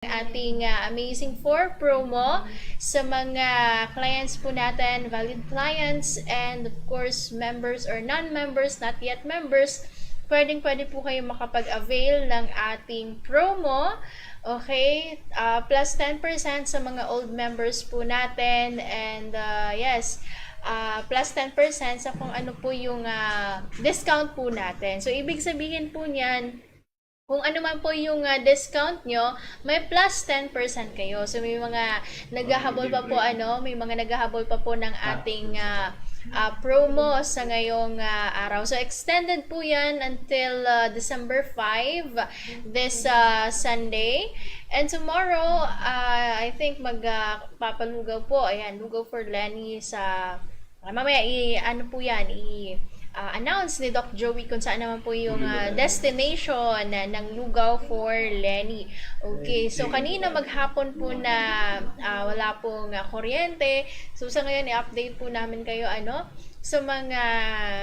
Ating Amazing 4 promo sa mga clients po natin, valid clients, and of course, members or non-members, not yet members, pwede po kayo makapag-avail ng ating promo. Okay, plus 10% sa mga old members po natin, and yes, plus 10% sa kung ano po yung discount po natin. So, ibig sabihin po niyan, kung ano man po yung discount nyo, may plus 10% kayo. So may mga naghahabol pa po may mga naghahabol pa po ng ating promo sa ngayong araw. So extended po 'yan until December 5 this Sunday. And tomorrow, I think magpapalugaw po. Ayan, lugaw for Lenny sa mamaya ano po 'yan, announce ni Doc Joey kung saan naman po yung destination ng lugaw for Lenny. Okay, so kanina maghapon po na wala pong kuryente. So sa ngayon i-update po namin kayo sa mga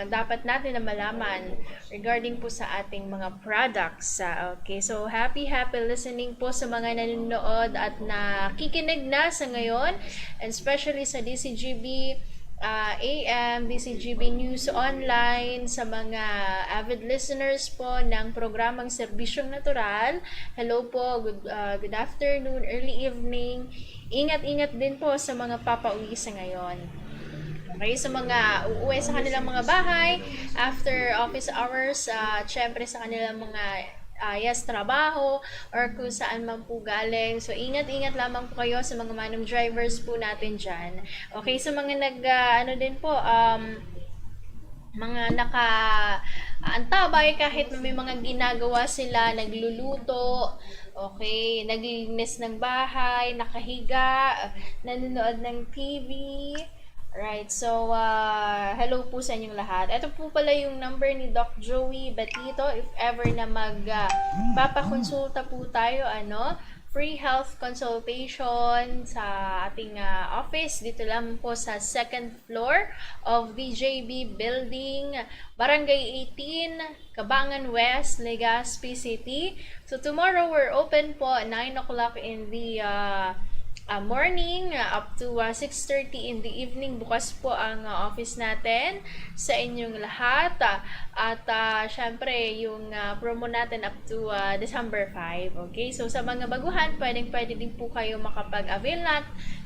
dapat natin na malaman regarding po sa ating mga products. Okay, so happy listening po sa mga nanonood at nakikinig na sa ngayon, and especially sa DCGB AM, DCGB News Online, sa mga avid listeners po ng programang Serbisyong Natural. Hello po, good afternoon, early evening. Ingat-ingat din po sa mga papauwi sa ngayon. Okay, sa mga uuwi sa kanilang mga bahay after office hours, syempre sa kanilang mga trabaho or kung saan man po galing. So, ingat-ingat lamang po kayo sa mga manong drivers po natin dyan. Okay, sa mga din po, mga antabay kahit may mga ginagawa sila, nagluluto, okay, naglilinis ng bahay, nakahiga, nanonood ng TV. Right, so hello po sa inyong lahat. Ito po pala yung number ni Doc Joey Batito if ever na papakonsulta po tayo, free health consultation sa ating office dito lang po sa second floor of VJB Building, Barangay 18, Cabangan West, Legazpi City. So tomorrow we're open po 9 o'clock in the morning up to 6:30 in the evening. Bukas po ang office natin sa inyong lahat. At syempre yung promo natin up to December 5. Okay? So sa mga baguhan, pwede din po kayo makapag-avail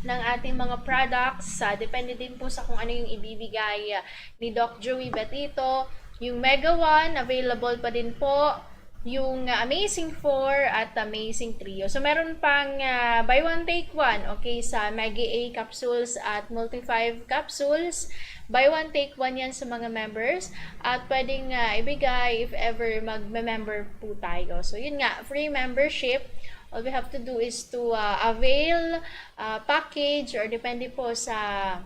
ng ating mga products. Depende din po sa kung ano yung ibibigay ni Doc Joey Batito. Yung Mega 1, available pa din po. Yung Amazing 4 at Amazing Trio. So, meron pang buy one take one, okay, sa Mega A capsules at Multi 5 capsules. Buy one take one yan sa mga members. At pwedeng ibigay if ever mag-member po tayo. So, yun nga, free membership. All we have to do is to avail package or depende po sa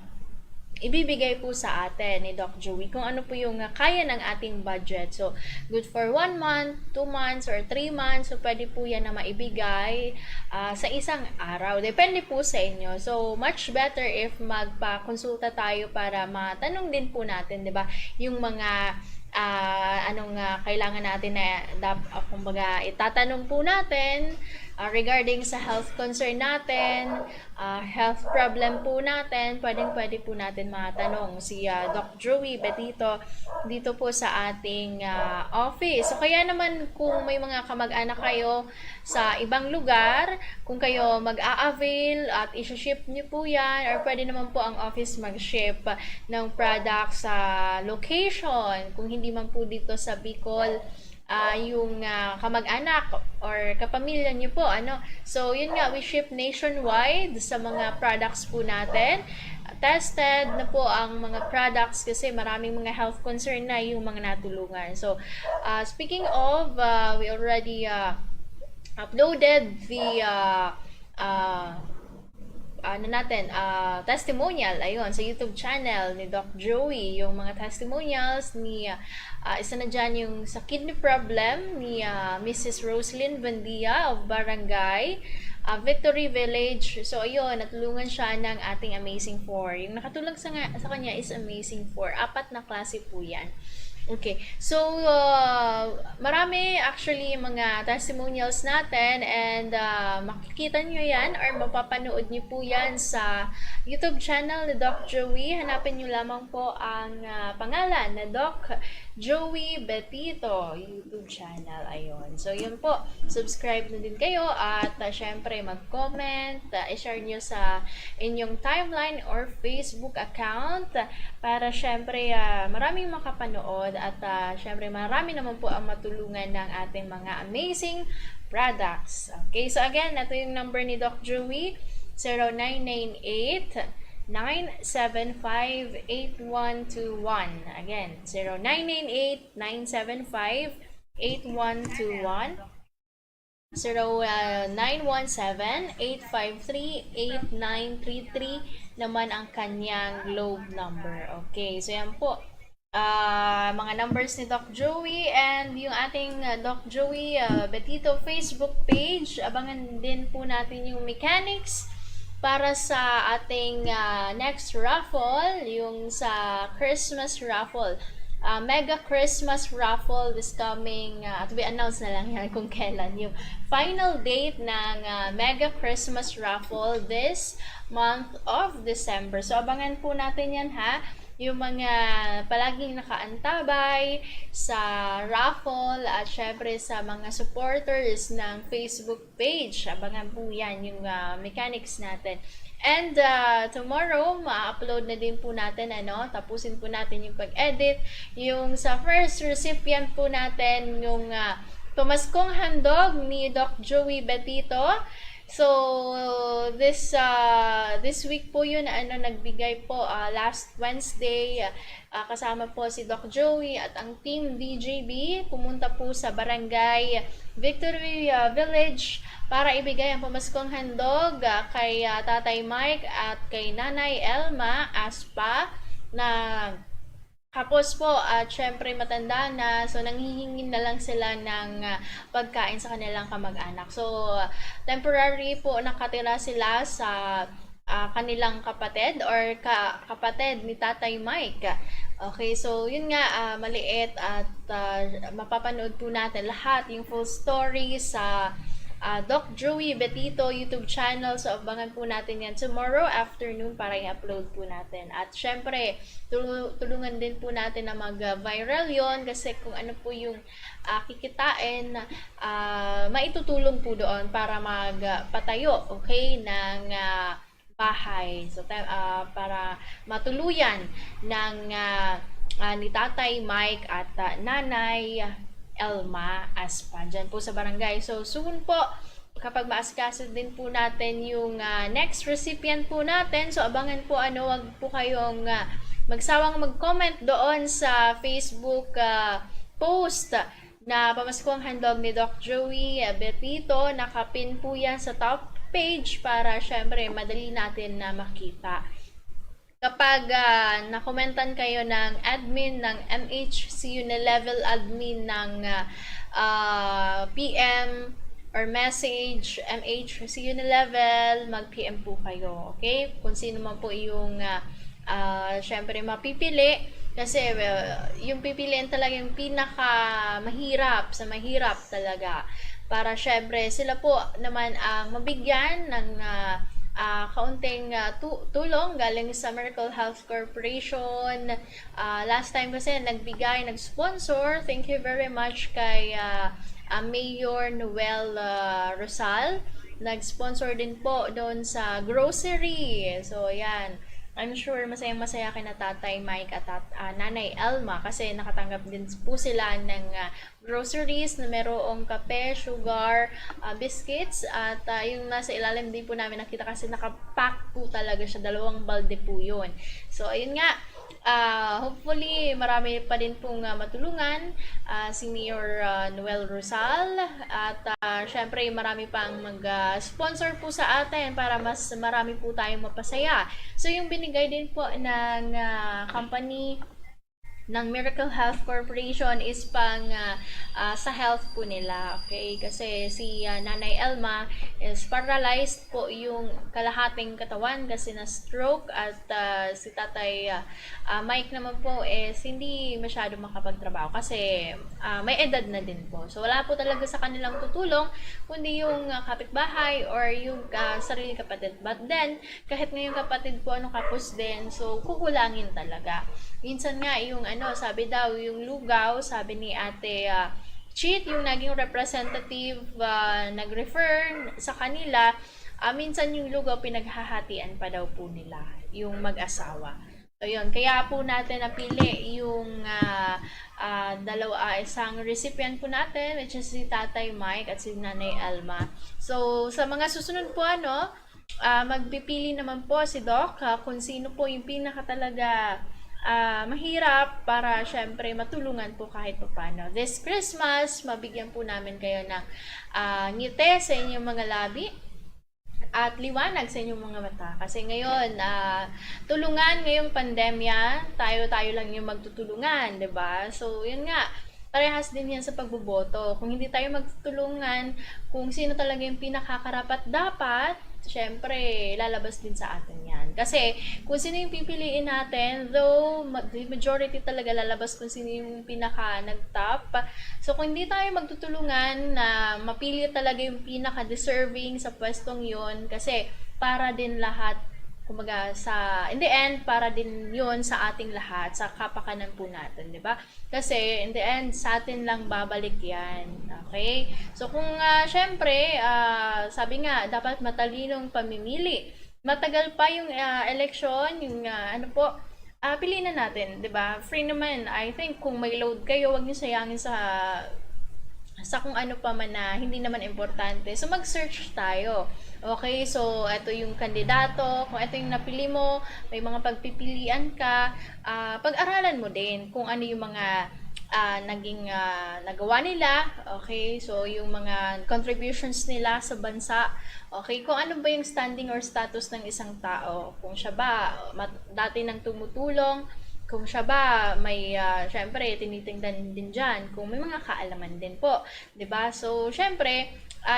ibibigay po sa atin ni Doc Joey kung ano po yung kaya ng ating budget. So, good for 1 month, 2 months, or 3 months. So, pwede po yan na maibigay sa isang araw. Depende po sa inyo. So, much better if magpa-konsulta tayo para matanong din po natin, di ba? Yung mga kailangan natin na kumbaga itatanong po natin regarding sa health concern natin, health problem po natin, pwede po natin matanong si Doc Joey Batito dito po sa ating office. So kaya naman kung may mga kamag-anak kayo sa ibang lugar, kung kayo mag-a-avail at i-ship niyo po yan, or pwede naman po ang office mag-ship ng product sa location. Kung hindi man po dito sa Bicol, yung kamag-anak or kapamilya niyo po, So, yun nga, we ship nationwide sa mga products po natin. Tested na po ang mga products kasi maraming mga health concern na yung mga natulungan. So, speaking of, we already uploaded the testimonial, ayun, sa YouTube channel ni Doc Joey, yung mga testimonials ni, isa na dyan yung sa kidney problem ni Mrs. Roslyn Bandia of Barangay Victory Village. So, ayun, natulungan siya ng ating Amazing 4. Yung nakatulong sa kanya is Amazing 4. 4 na klase po yan. Okay. So, marami actually yung mga testimonials natin and makikita nyo yan or mapapanood nyo po yan sa YouTube channel ni Doc Joey. Hanapin nyo lamang po ang pangalan na Doc Joey Betito YouTube channel. Ayun. So, yun po. Subscribe na din kayo at syempre mag-comment, i-share nyo sa inyong timeline or Facebook account para syempre maraming makapanood at syempre marami naman po ang matulungan ng ating mga amazing products. Okay, so again, ito yung number ni Doc Joey, 0998 975-8121. Again, 0998-975-8121. 0917-853-8933 naman ang kanyang globe number. Okay, so yan po. Mga numbers ni Doc Joey and yung ating Doc Joey Betito Facebook page. Abangan din po natin yung mechanics para sa ating next raffle, yung sa Christmas raffle. Mega Christmas raffle this coming, to be announced na lang yan kung kailan yung final date ng Mega Christmas raffle this month of December. So abangan po natin yan ha, yung mga palaging nakaantabay sa raffle at syempre sa mga supporters ng Facebook page. Abangan po yan yung mechanics natin. And tomorrow, ma-upload na din po natin, tapusin po natin yung pag-edit. Yung sa first recipient po natin, yung pamaskong handog ni Doc Joey Betito. So, this week po yun, nagbigay po last Wednesday, kasama po si Doc Joey at ang team DJB, pumunta po sa Barangay Victory Village para ibigay ang pamaskong handog kay Tatay Mike at kay Nanay Elma Aspa na kapos po at syempre matanda na, so nanghihingin na lang sila ng pagkain sa kanilang kamag-anak. So temporary po nakatira sila sa kanilang kapatid or kapatid ni Tatay Mike. Okay, so yun nga, maliit at mapapanood po natin lahat yung full story sa Doc Joey Betito YouTube channel. So abangan po natin yan tomorrow afternoon para i-upload po natin. At syempre, tulungan din po natin na mag-viral yon kasi kung ano po yung kikitain, maitutulong po doon para magpatayo, okay, ng bahay. So para matuluyan ng ni Tatay Mike at Nanay Elma Aspa dyan po sa barangay. So soon po, kapag maasikaso din po natin yung next recipient po natin, so abangan po, wag po kayong magsawang mag-comment doon sa Facebook post na pamaskong handog ni Doc Joey Betito. Nakapin po yan sa top page para syempre madali natin na makita. Kapag nakomentan kayo ng admin ng MHCU na level admin ng PM or message MHCU na level, mag-PM po kayo, okay? Kung sino man po yung syempre mapipili kasi yung pipiliin talaga yung pinaka mahirap sa mahirap talaga para syempre sila po naman ang mabigyan ng kaunting tulong galing sa Miracle Health Corporation. Last time kasi nag-sponsor. Thank you very much kay Mayor Noel Rosal. Nag-sponsor din po doon sa grocery. So, yan. I'm sure masayang-masaya kay na Tatay Mike at Nanay Elma kasi nakatanggap din po sila ng groceries na merong kape, sugar, biscuits at yung nasa ilalim din po namin nakita kasi nakapack po talaga siya, 2 balde po yun. So ayun nga, hopefully marami pa din pong matulungan si Mayor Noel Rosal at syempre marami pang mag-sponsor po sa atin para mas marami po tayong mapasaya. So yung binigay din po ng company ng Miracle Health Corporation is pang sa health po nila. Okay? Kasi si Nanay Elma is paralyzed po yung kalahating katawan kasi na stroke at si Tatay Mike naman po is hindi masyado makapagtrabaho kasi may edad na din po. So wala po talaga sa kanilang tutulong kundi yung kapitbahay or yung sariling kapatid. But then, kahit ngayong kapatid po kapos din, so kukulangin talaga. Minsan nga yung sabi daw yung lugaw, sabi ni Ate Cheat, yung naging representative nag-refer sa kanila, minsan yung lugaw pinaghahatian pa daw po nila, yung mag-asawa. So yun, kaya po natin napili yung isang recipient po natin, which is si Tatay Mike at si Nanay Alma. So sa mga susunod po magpipili naman po si Doc kung sino po yung pinaka talaga mahirap para syempre matulungan po kahit pa paano. This Christmas, mabigyan po namin kayo ng ngiti sa inyong mga labi at liwanag sa inyong mga mata. Kasi ngayon, tulungan ngayong pandemya, tayo-tayo lang yung magtutulungan, 'di ba? So, yun nga, parehas din yan sa pagboboto. Kung hindi tayo magtutulungan, kung sino talaga yung pinakakarapat dapat, syempre, lalabas din sa atin yan. Kasi, kung sino yung pipiliin natin, though, the majority talaga lalabas kung sino yung pinaka nag-top. So, kung hindi tayo magtutulungan na mapili talaga yung pinaka-deserving sa pwestong yon kasi para din lahat kumbaga in the end para din 'yon sa ating lahat, sa kapakanan po natin, 'di ba? Kasi in the end sa atin lang babalik 'yan. Okay? So kung syempre sabi nga dapat matalinong pamimili. Matagal pa yung election, yung piliin na natin, 'di ba? Free naman. I think kung may load kayo, wag niyo sayangin sa kung ano pa man na hindi naman importante. So, mag-search tayo. Okay? So, ito yung kandidato. Kung ito yung napili mo, may mga pagpipilian ka, pag-aralan mo din kung ano yung mga naging nagawa nila. Okay? So, yung mga contributions nila sa bansa. Okay? Kung ano ba yung standing or status ng isang tao. Kung siya ba dati nang tumutulong, kung siya ba may syempre tinitingnan din diyan kung may mga kaalaman din po, 'di ba? So syempre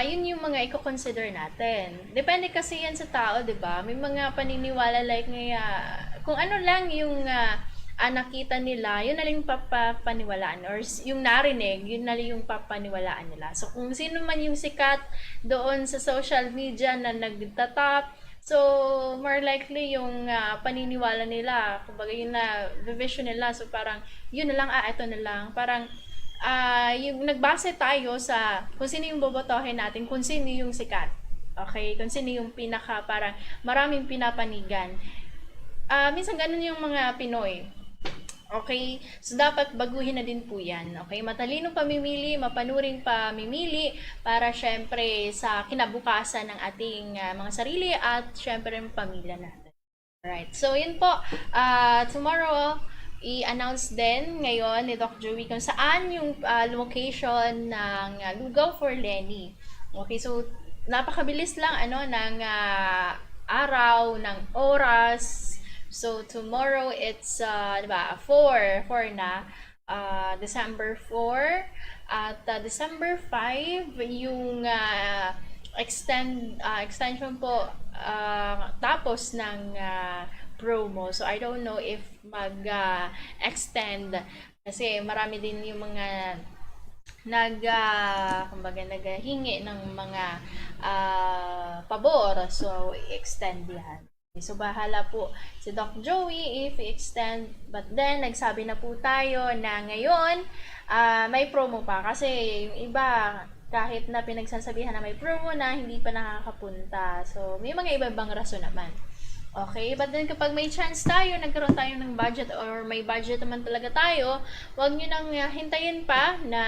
yun yung mga i-consider natin. Depende kasi yan sa tao, 'di ba? May mga paniniwala like kung ano lang yung nakita nila, yun na lang yung papaniwalaan or yung narinig, yun na lang yung papaniwalaan nila. So kung sino man yung sikat doon sa social media na nagtatap, so, more likely yung paniniwala nila, kumbaga yun na vision nila. So, parang yun na lang, ito na lang. Parang yung nagbase tayo sa kung sino yung bobotohin natin, kung sino yung sikat. Okay? Kung sino yung parang maraming pinapanigan. Minsan ganun yung mga Pinoy. Okay? So, dapat baguhin na din po yan. Okay? Matalinong pamimili, mapanuring pamimili para syempre sa kinabukasan ng ating mga sarili at syempre ng pamilya natin. Alright. So, yun po. Tomorrow, i-announce din ngayon ni Doc Joey kung saan yung location ng Lugaw for Lenny. Okay? So, napakabilis lang ng araw, ng oras. So, tomorrow, it's, 4 na, December 4, at December 5, yung extension po, tapos ng promo. So, I don't know if mag-extend, kasi marami din yung mga naghingi ng mga pabor. So, i-extend yan. So, bahala po si Doc Joey if i-extend. But then, nagsabi na po tayo na ngayon, may promo pa. Kasi yung iba, kahit na pinagsasabihan na may promo na, hindi pa nakakapunta. So, may mga iba-ibang rason naman. Okay, but then kapag may chance tayo, nagkaroon tayo ng budget or may budget naman talaga tayo, huwag nyo nang hintayin pa na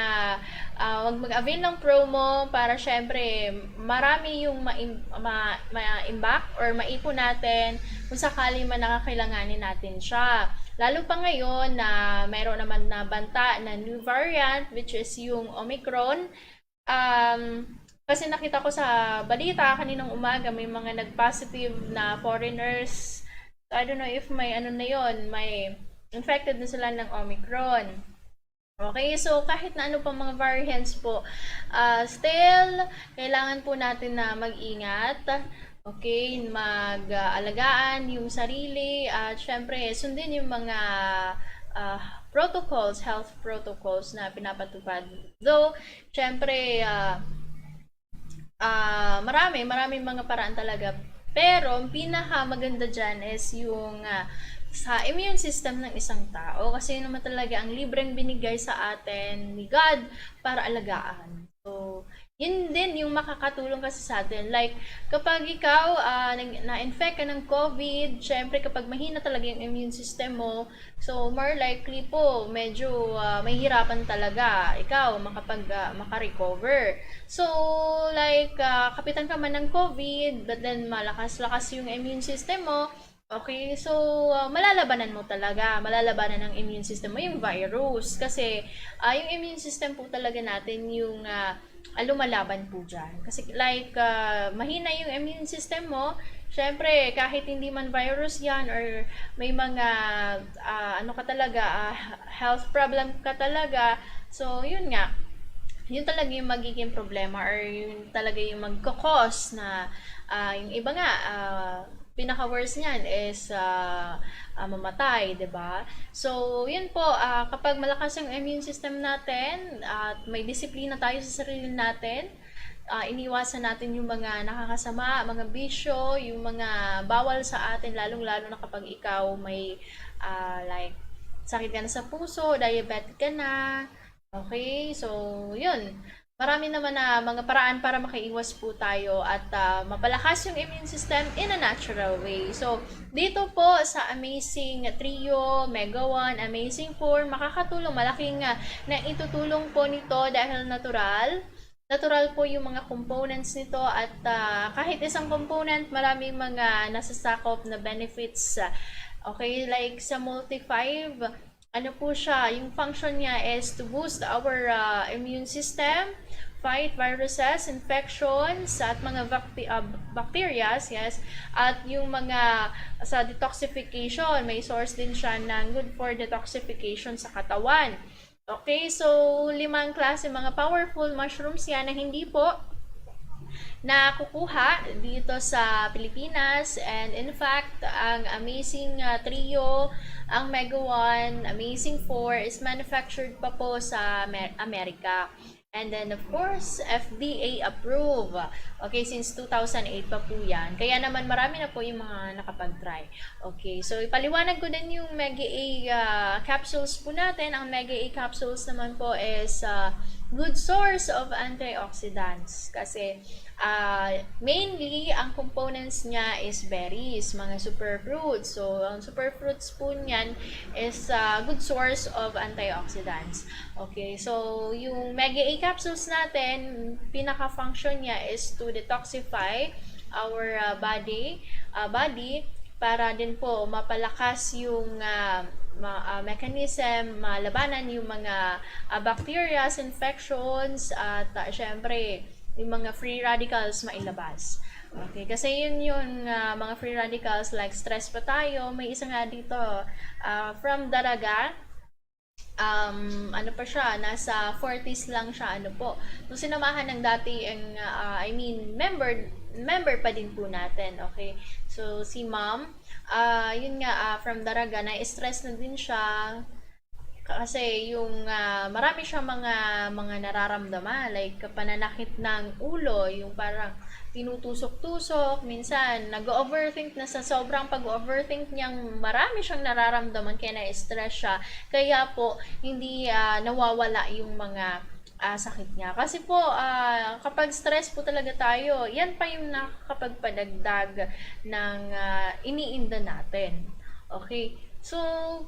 huwag mag-avail ng promo para syempre marami yung ma-imbak or maipon natin kung sakali man nakakailanganin natin siya. Lalo pa ngayon na mayroon naman na banta na new variant which is yung Omicron. Kasi nakita ko sa balita kaninang umaga may mga nag-positive na foreigners. So, I don't know if may na yon, may infected na sila ng Omicron. Okay, so kahit na ano pa mga variants po, still, kailangan po natin na mag-ingat. Okay, mag-alagaan yung sarili at syempre sundin yung mga protocols, health protocols na pinapatupad. Though, syempre, maraming mga paraan talaga. Pero, ang pinaka maganda dyan is yung sa immune system ng isang tao. Kasi yun naman talaga ang libreng binigay sa atin ni God para alagaan. So, yun din yung makakatulong kasi sa atin. Like, kapag ikaw na-infect ka ng COVID, syempre kapag mahina talaga yung immune system mo, so more likely po, medyo mahihirapan talaga ikaw makarecover. So, like, kapitan ka man ng COVID, but then malakas-lakas yung immune system mo, okay, so malalabanan mo talaga, malalabanan ng immune system mo yung virus kasi yung immune system po talaga natin yung lumalaban po dyan. Kasi like mahina yung immune system mo, syempre kahit hindi man virus yan or may mga ano ka talaga, health problem ka talaga, so yun nga, yun talaga yung magiging problema or yun talaga yung magkakos na yung iba nga pinaka-worst niyan is mamatay, 'di ba? So, yun po, kapag malakas yung immune system natin at may disiplina tayo sa sarili natin, iniwasan natin yung mga nakakasama, mga bisyo, yung mga bawal sa atin, lalong-lalo na kapag ikaw may like sakit ka na sa puso, diabetic ka na, okay? So, yun. Marami naman na mga paraan para makaiwas po tayo at mapalakas yung immune system in a natural way. So, dito po sa Amazing Trio, Mega One, Amazing 4, makakatulong, malaking na itutulong po nito dahil natural. Natural po yung mga components nito at kahit isang component, maraming mga nasasakop na benefits. Okay, like sa Multi-5, ano po siya, yung function niya is to boost our immune system, fight viruses, infections, at mga bacteria, yes, at yung mga sa detoxification, may source din siya ng good for detoxification sa katawan. Okay, so 5 klase mga powerful mushrooms yan na hindi po nakukuha dito sa Pilipinas, and in fact ang Amazing Trio, ang Mega One, Amazing 4 is manufactured pa po sa Amerika. And then, of course, FDA approved. Okay, since 2008 pa po yan. Kaya naman marami na po yung mga nakapag-try. Okay, so ipaliwanag ko din yung Mega A capsules po natin. Ang Mega A capsules naman po is good source of antioxidants. Kasi mainly, ang components niya is berries, mga superfruits. So, ang superfruits po niyan is good source of antioxidants. Okay, so yung Mega A capsules natin, pinaka-function niya is to detoxify our body para din po mapalakas yung mechanism, malabanan yung mga bacteria, infections, at syempre, yung mga free radicals mailabas. Okay, kasi yun yung mga free radicals, like stress pa tayo, may isa nga dito, from daraga, ano pa siya, nasa 40s lang siya, ano po. So, sinamahan ng dati ang, member pa din po natin, okay? So, si ma'am, yun nga, from daraga, na-stress na din siya, kasi yung marami siyang mga nararamdaman, like pananakit ng ulo, yung parang tinutusok-tusok, minsan nag-overthink na, sa sobrang pag-overthink niyang marami siyang nararamdaman kaya na-stress siya, kaya po hindi nawawala yung mga sakit niya. Kasi po, kapag stress po talaga tayo, yan pa yung nakakapagpadagdag ng iniinda natin. Okay? So,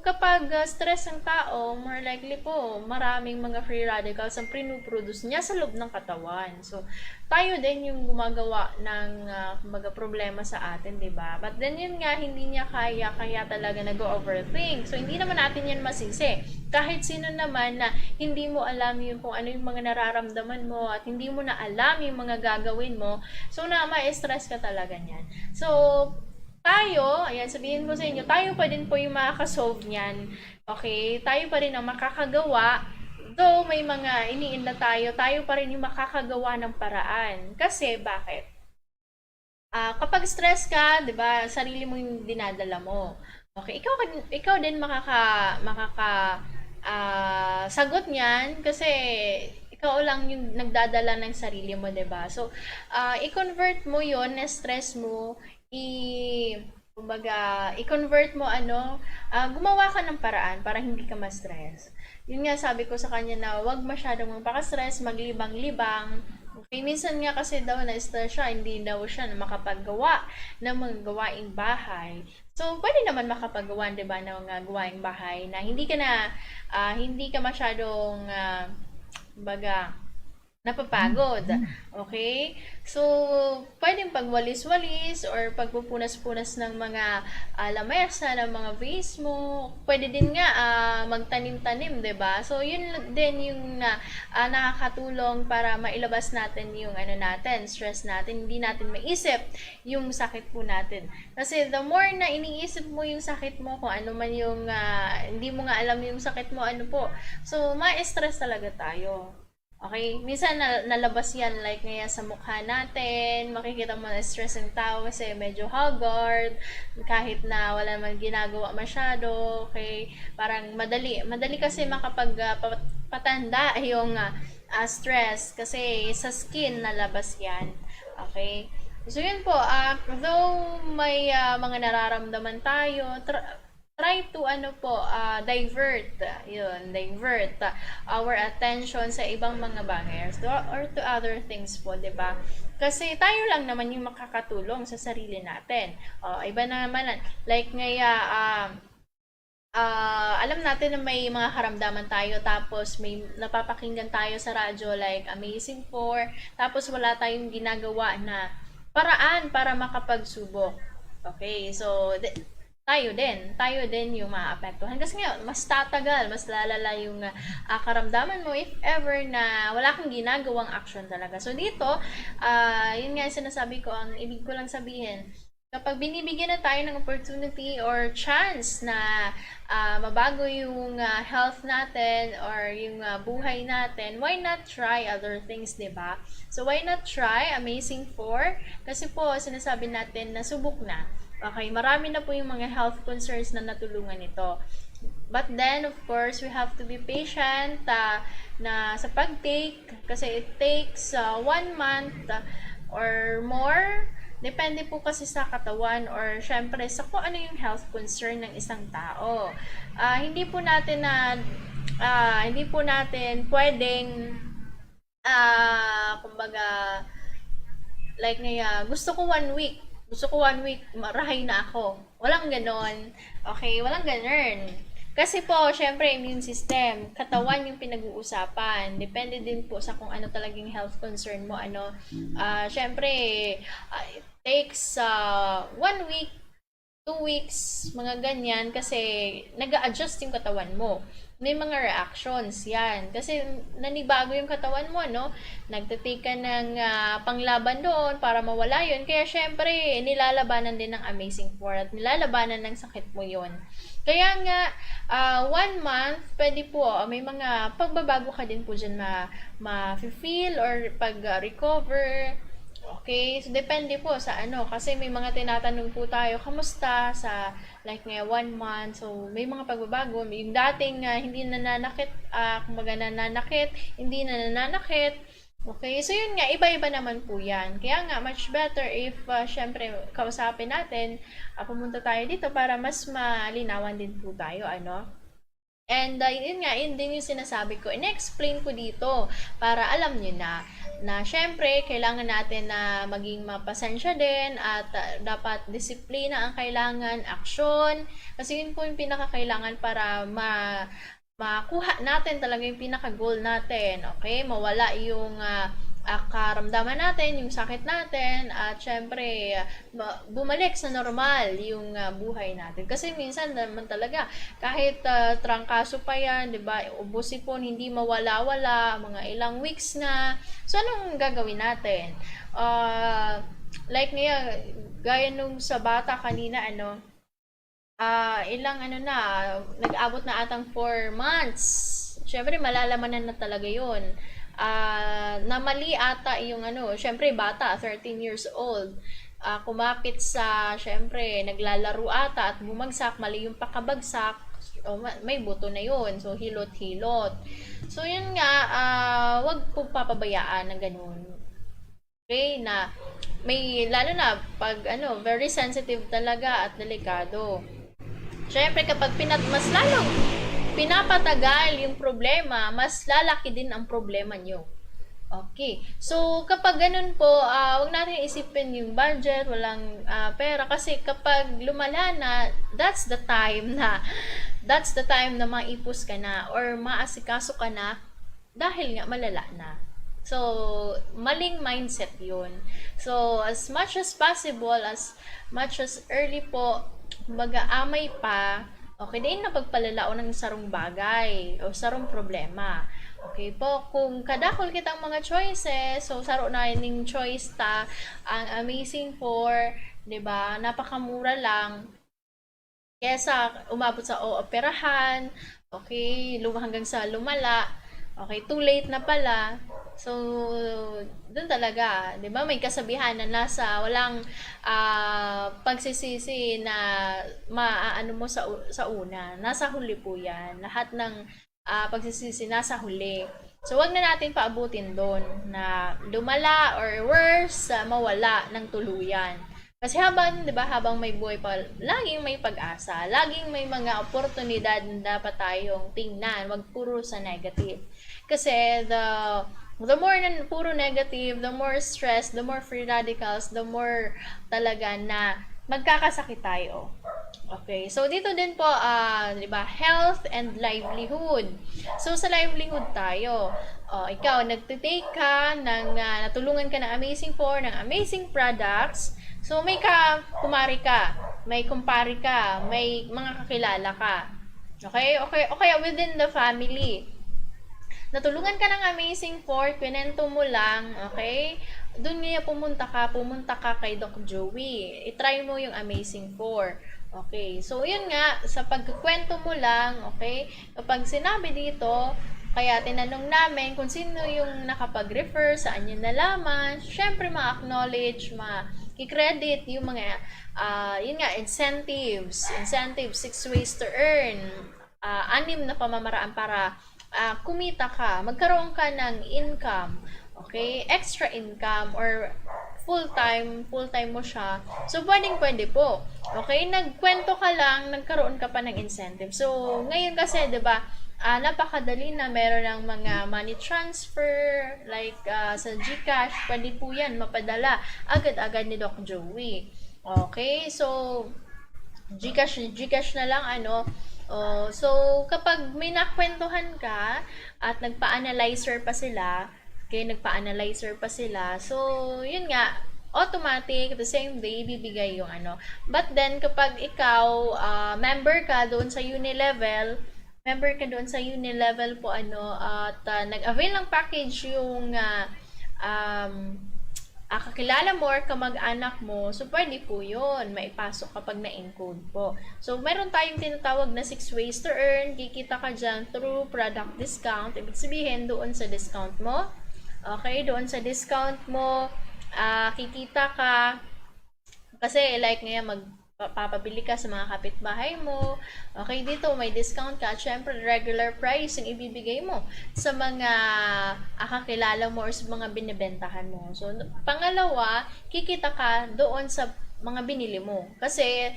kapag stress ang tao, more likely po, maraming mga free radicals ang produce niya sa loob ng katawan. So, tayo din yung gumagawa ng mga problema sa atin, di ba? But then yun nga, hindi niya kaya talaga nag-overthink. So, hindi naman natin yan masisi. Kahit sino naman na hindi mo alam yung kung ano yung mga nararamdaman mo at hindi mo na alam yung mga gagawin mo, so na ma-stress ka talaga niyan. So, tayo, ayan, sabihin ko sa inyo, tayo pa din po yung makakasolve niyan. Okay? Tayo pa rin ang makakagawa. Though may mga iniinda tayo, tayo pa rin yung makakagawa ng paraan. Kasi, bakit? Kapag stress ka, 'di ba, sarili mo yung dinadala mo. Okay, ikaw din sagot niyan kasi ikaw lang yung nagdadala ng sarili mo, 'di ba? So, i-convert mo 'yon na stress mo kumbaga, i-convert mo gumawa ka ng paraan para hindi ka ma-stress. Yun nga sabi ko sa kanya na wag masyadong magpaka-stress, maglibang-libang. Okay, minsan nga kasi daw na-stress siya, hindi daw siya makapaggawa ng mga gawaing bahay. So, pwede naman makapaggawa, 'di ba, ng mga gawaing bahay na hindi ka masyadong baga napapagod. Okay? So, pwedeng pagwalis-walis or pagpupunas-punas ng mga lamesa, ng mga vase mo. Pwede din nga magtanim-tanim, 'di ba? So, yun din yung nakakatulong para mailabas natin yung natin, stress natin, hindi natin maisip yung sakit po natin. Kasi the more na iniisip mo yung sakit mo, kung ano man yung hindi mo nga alam yung sakit mo, ano po. So, ma-stress talaga tayo. Okay, minsan nalabas yan like ngayon sa mukha natin, makikita mo na stress ng tao kasi medyo haggard, kahit na wala naman ginagawa masyado, okay, parang madali kasi patanda yung stress kasi sa skin nalabas yan, okay. So yun po, though may mga nararamdaman tayo, try to divert our attention sa ibang mga bagay or to other things po, 'di ba? Kasi tayo lang naman yung makakatulong sa sarili natin. Iba na naman like alam natin na may mga karamdaman tayo tapos may napapakinggan tayo sa radyo like Amazing 4 tapos wala tayong ginagawa na paraan para makapagsubok. Okay, so tayo din yung maapektuhan kasi nga mas tatagal, mas lalala yung karamdaman mo if ever na wala kang ginagawang action talaga. So dito, yun nga yung sinasabi ko, ang ibig ko lang sabihin, kapag binibigyan na tayo ng opportunity or chance na mabago yung health natin or yung buhay natin, why not try other things, 'di ba? So why not try Amazing 4? Kasi po sinasabi natin na subok na. Okay, marami na po yung mga health concerns na natulungan nito. But then, of course, we have to be patient na sa pag-take kasi it takes 1 month or more. Depende po kasi sa katawan or syempre sa kung ano yung health concern ng isang tao. Hindi po natin pwedeng kumbaga like gusto ko 1 week marahay na ako. Walang ganon. Okay, walang ganon. Kasi po, syempre, immune system, katawan yung pinag-uusapan. Depende din po sa kung ano talagang health concern mo. Syempre, it takes 1 week 2 weeks, mga ganyan, kasi nag-a-adjust yung katawan mo. May mga reactions yan. Kasi nanibago yung katawan mo, no? Nagtatake ka ng panglaban doon para mawala yun. Kaya syempre, nilalabanan din ng Amazing 4 at nilalabanan ng sakit mo yun. Kaya nga, 1 month, pwede po, may mga pagbabago ka din po dyan ma-feel or pag-recover. Okay, so depende po sa kasi may mga tinatanong po tayo, kamusta sa like 1 month, so may mga pagbabago, yung dating hindi nananakit, kumbaga nananakit, hindi na nananakit, okay, so yun nga, iba-iba naman po yan, kaya nga, much better if, syempre, kausapin natin, pumunta tayo dito para mas malinawan din po tayo, And yun nga, yun din yung sinasabi ko. In-explain ko dito para alam nyo na syempre, kailangan natin na maging mapasensya din at dapat disiplina ang kailangan, aksyon. Kasi yun po yung pinakakailangan para makuha natin talaga yung pinaka-goal natin. Okay? Mawala yung karamdaman natin, yung sakit natin, at syempre, bumalik sa normal yung buhay natin. Kasi minsan naman talaga, kahit trangkaso pa yan, di ba, ubusipon, hindi mawala-wala, mga ilang weeks na. So, anong gagawin natin? like ngayon, gaya nung sa bata kanina, ilang na, nag-abot na atang 4 months. Syempre, malalaman na talaga yun. Na mali ata yung syempre bata, 13 years old. Kumapit sa, syempre, naglalaro ata at bumagsak, mali yung pakabagsak, may buto na yun. So, hilot-hilot. So, yun nga, wag po papabayaan na ganun. Okay, na may, lalo na, pag very sensitive talaga at delikado. Syempre, kapag mas lalong pinapatagal yung problema, mas lalaki din ang problema nyo. Okay. So, kapag ganun po, wag natin isipin yung budget, walang pera. Kasi kapag lumala na, that's the time na maipos ka na or maasikaso ka na dahil nga malala na. So, maling mindset yun. So, as much as possible, as much as early po, mag-aamay pa, okay, din na pagpalalao ng sarong bagay o sarong problema. Okay po, kung kadakol kitang mga choices, so saro na yung choice ta, ang Amazing 4, 'di ba? Napakamura lang. Kesa umabot sa operahan, okay, hanggang sa lumala, okay, too late na pala. So, dun talaga, 'di ba? May kasabihan na nasa walang pagsisisi na maaano mo sa una. Nasa huli po 'yan. Lahat ng pagsisisi nasa huli. So, wag na natin paabutin doon na lumala or worse, mawala ng tuluyan. Kasi habang, 'di ba, habang may buhay pa, laging may pag-asa, laging may mga oportunidad na dapat tayong tingnan, wag puro sa negative. Kasi the more na puro negative, the more stress, the more free radicals, the more talaga na magkakasakit tayo. Okay, so dito din po, 'di ba, health and livelihood. So sa livelihood tayo, ikaw nagte-take ka ng natulungan ka ng Amazing 4, ng amazing products. So may kumari ka, may kumpari ka, may mga kakilala ka. Okay, within the family. Natulungan ka ng Amazing 4, pinento mo lang, okay? Doon nga pumunta ka kay Doc Joey. I-try mo yung Amazing 4. Okay, so yun nga, sa pagkukwento mo lang, okay, kapag sinabi dito, kaya tinanong namin kung sino yung nakapag-refer, saan yun nalaman, syempre ma-acknowledge, ma-credit yung mga, yun nga, incentives, 6 ways to earn, 6 na pamamaraan para kumita ka, magkaroon ka ng income, okay, extra income, or full-time mo siya. So, pwede po. Okay, nagkwento ka lang, nagkaroon ka pa ng incentive. So, ngayon kasi, 'di ba, napakadali na meron ng mga money transfer, like sa GCash, pwede po yan, mapadala agad-agad ni Doc Joey. Okay, so, GCash na lang, so, kapag may nakwentuhan ka, at nagpa-analyzer pa sila, so, yun nga, automatic, the same day, bibigay yung But then, kapag ikaw, member ka doon sa Unilevel po, at nag-avail ng package yung kakilala mo or kamag-anak mo, so pwede po yun, maipasok kapag na-encode po. So, meron tayong tinatawag na 6 ways to earn, kikita ka dyan through product discount, ibig sabihin doon sa discount mo. Okay, doon sa discount mo, kikita ka, kasi like ngayon magpapabili ka sa mga kapitbahay mo, okay, dito may discount ka, at syempre regular price yung ibibigay mo sa mga kakilala mo or sa mga binibentahan mo. So, pangalawa, kikita ka doon sa mga binili mo. Kasi,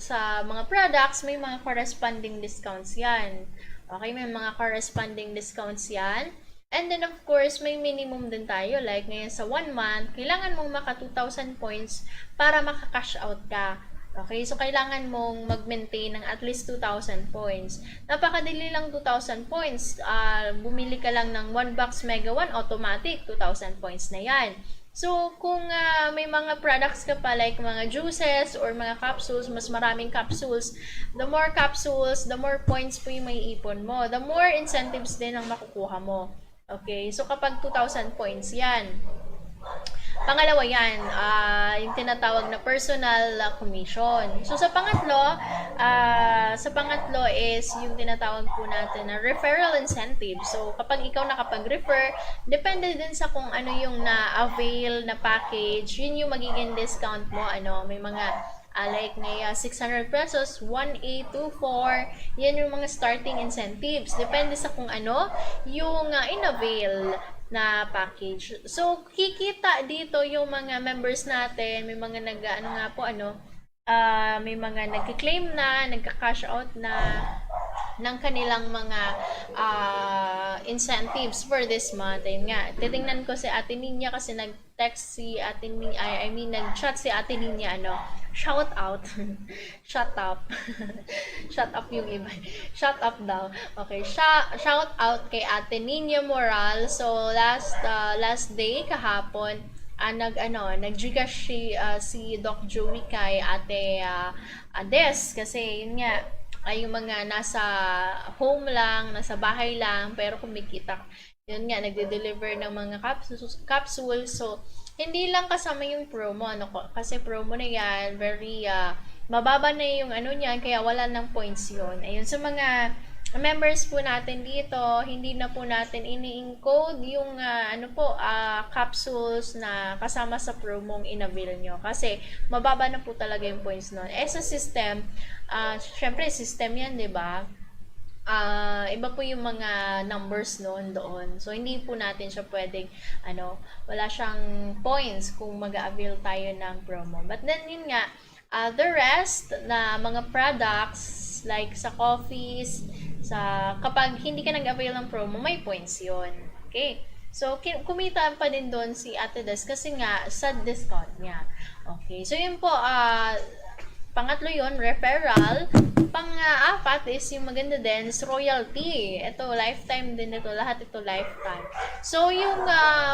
sa mga products, may mga corresponding discounts yan. Okay, may mga corresponding discounts yan. And then, of course, may minimum din tayo. Like, ngayon sa 1 month, kailangan mong maka 2,000 points para maka-cash out ka. Okay? So, kailangan mong mag-maintain ng at least 2,000 points. Napakadali lang 2,000 points. Bumili ka lang ng 1 box Mega 1, automatic, 2,000 points na yan. So, kung may mga products ka pa, like mga juices or mga capsules, mas maraming capsules, the more capsules, the more points po yung may ipon mo. The more incentives din ang makukuha mo. Okay, so kapag 2,000 points yan. Pangalawa yan, yung tinatawag na personal commission. So sa pangatlo is yung tinatawag po natin na referral incentive. So kapag ikaw nakapag-refer, depende din sa kung ano yung na-avail na package, yun yung magiging discount mo. May mga like may 600 pesos, 1A, 2, 4, yan yung mga starting incentives. Depende sa kung ano yung in-avail na package. So, kikita dito yung mga members natin, may mga may mga nagki-claim na, nagka-cash out na ng kanilang mga incentives for this month. Ayun nga, titingnan ko si Ate Ninya kasi nag-text si Ate Ninya, nag-chat si Ate Ninya, shout out. Shut up. Shut up yung iba. Shut up daw. Okay, shout out kay Ate Ninya Moral. So, last day, kahapon, nag-Gcash si Doc Joey kay Ate Des kasi yun nga ay yung mga nasa home lang, nasa bahay lang, pero kumikita. Yun nga, nagde-deliver ng mga capsules. So, hindi lang kasama yung promo, kasi promo na yan, very, mababa na yung niyan, kaya wala ng points yun. Ayun, sa mga members po natin dito, hindi na po natin ini-encode yung capsules na kasama sa promong in-avail nyo kasi mababa na po talaga yung points nun. Sa system, syempre system yan, 'di ba? Iba po yung mga numbers doon. So hindi po natin siya pwedeng wala siyang points kung mag-avail tayo ng promo. But then yun nga, the rest na mga products like sa coffees, kapag hindi ka nag-avail ng promo, may points yon. Okay? So, kumita pa din doon si Ate Des kasi nga sa discount niya. Okay. So, yun po, pangatlo yon referral. Pang-apat is yung maganda din is royalty. Ito, lifetime din ito. Lahat ito lifetime. So, yung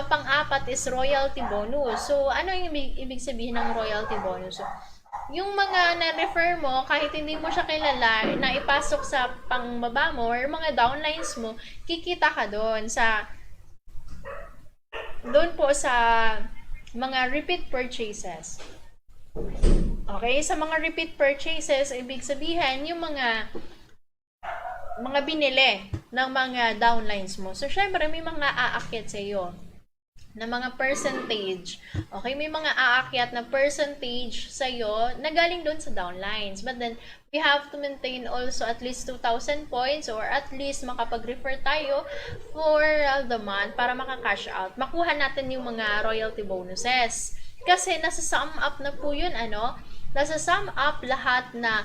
pang-apat is royalty bonus. So, ano yung ibig sabihin ng royalty bonus? So, yung mga na-refer mo, kahit hindi mo siya kilala, na ipasok sa pangbaba mo or mga downlines mo, kikita ka doon po sa mga repeat purchases. Okay, sa mga repeat purchases, ibig sabihin yung mga binili ng mga downlines mo. So, syempre, may mga aakyat sa iyo na mga percentage. Okay, may mga aakyat na percentage sa'yo na galing doon sa downlines. But then, we have to maintain also at least 2,000 points or at least makapag-refer tayo for the month para maka-cash out. Makuha natin yung mga royalty bonuses. Kasi nasa sum up na po yun, nasa sum up lahat na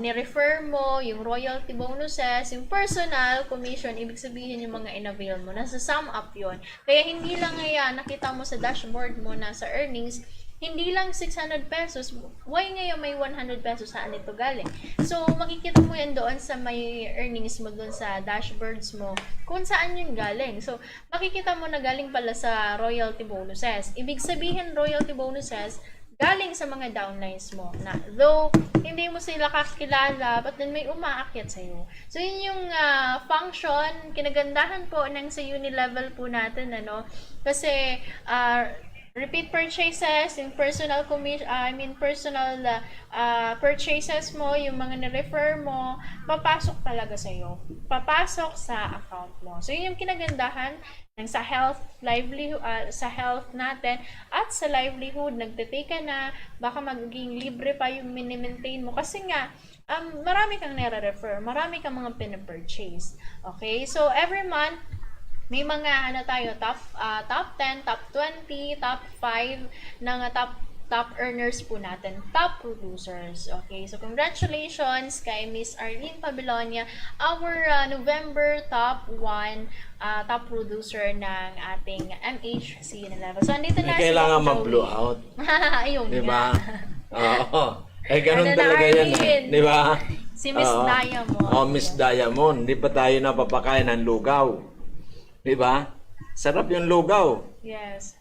ni-refer mo, yung royalty bonuses, yung personal commission, ibig sabihin yung mga in-avail mo. Nasa sum up yun. Kaya hindi lang nakita mo sa dashboard mo na sa earnings, hindi lang 600 pesos. Why ngayon may 100 pesos saan ito galing? So, makikita mo yan doon sa may earnings mo, doon sa dashboards mo, kung saan yung galing. So, makikita mo na galing pala sa royalty bonuses. Ibig sabihin, royalty bonuses, galing sa mga downlines mo na though hindi mo sila kakilala but then may umaakyat sa'yo. So yun yung function, kinagandahan po ng sa Unilevel po natin kasi repeat purchases, yung personal purchases mo, yung mga na-refer mo, papasok talaga sa'yo. Papasok sa account mo. So yun yung kinagandahan ng sa health natin at sa livelihood, nagtitake ka na, baka magiging libre pa yung mini-maintain mo kasi nga marami kang nare-refer, marami kang mga pina-purchase. Okay, so every month may mga top 10, top 20, top 5 ng top earners po natin, top producers. Okay, so congratulations kay Miss Arlene Pabelonia, our November top 1 top producer ng ating MHC Unilevel. So, andito na si kailangan mag-blow out. Ayun diba? nga. Oo. Ganun talaga yan. Diba? Si Miss Diamond. Miss Diamond. Di pa tayo napapakain ng lugaw. Diba? Sarap yung lugaw. Yes.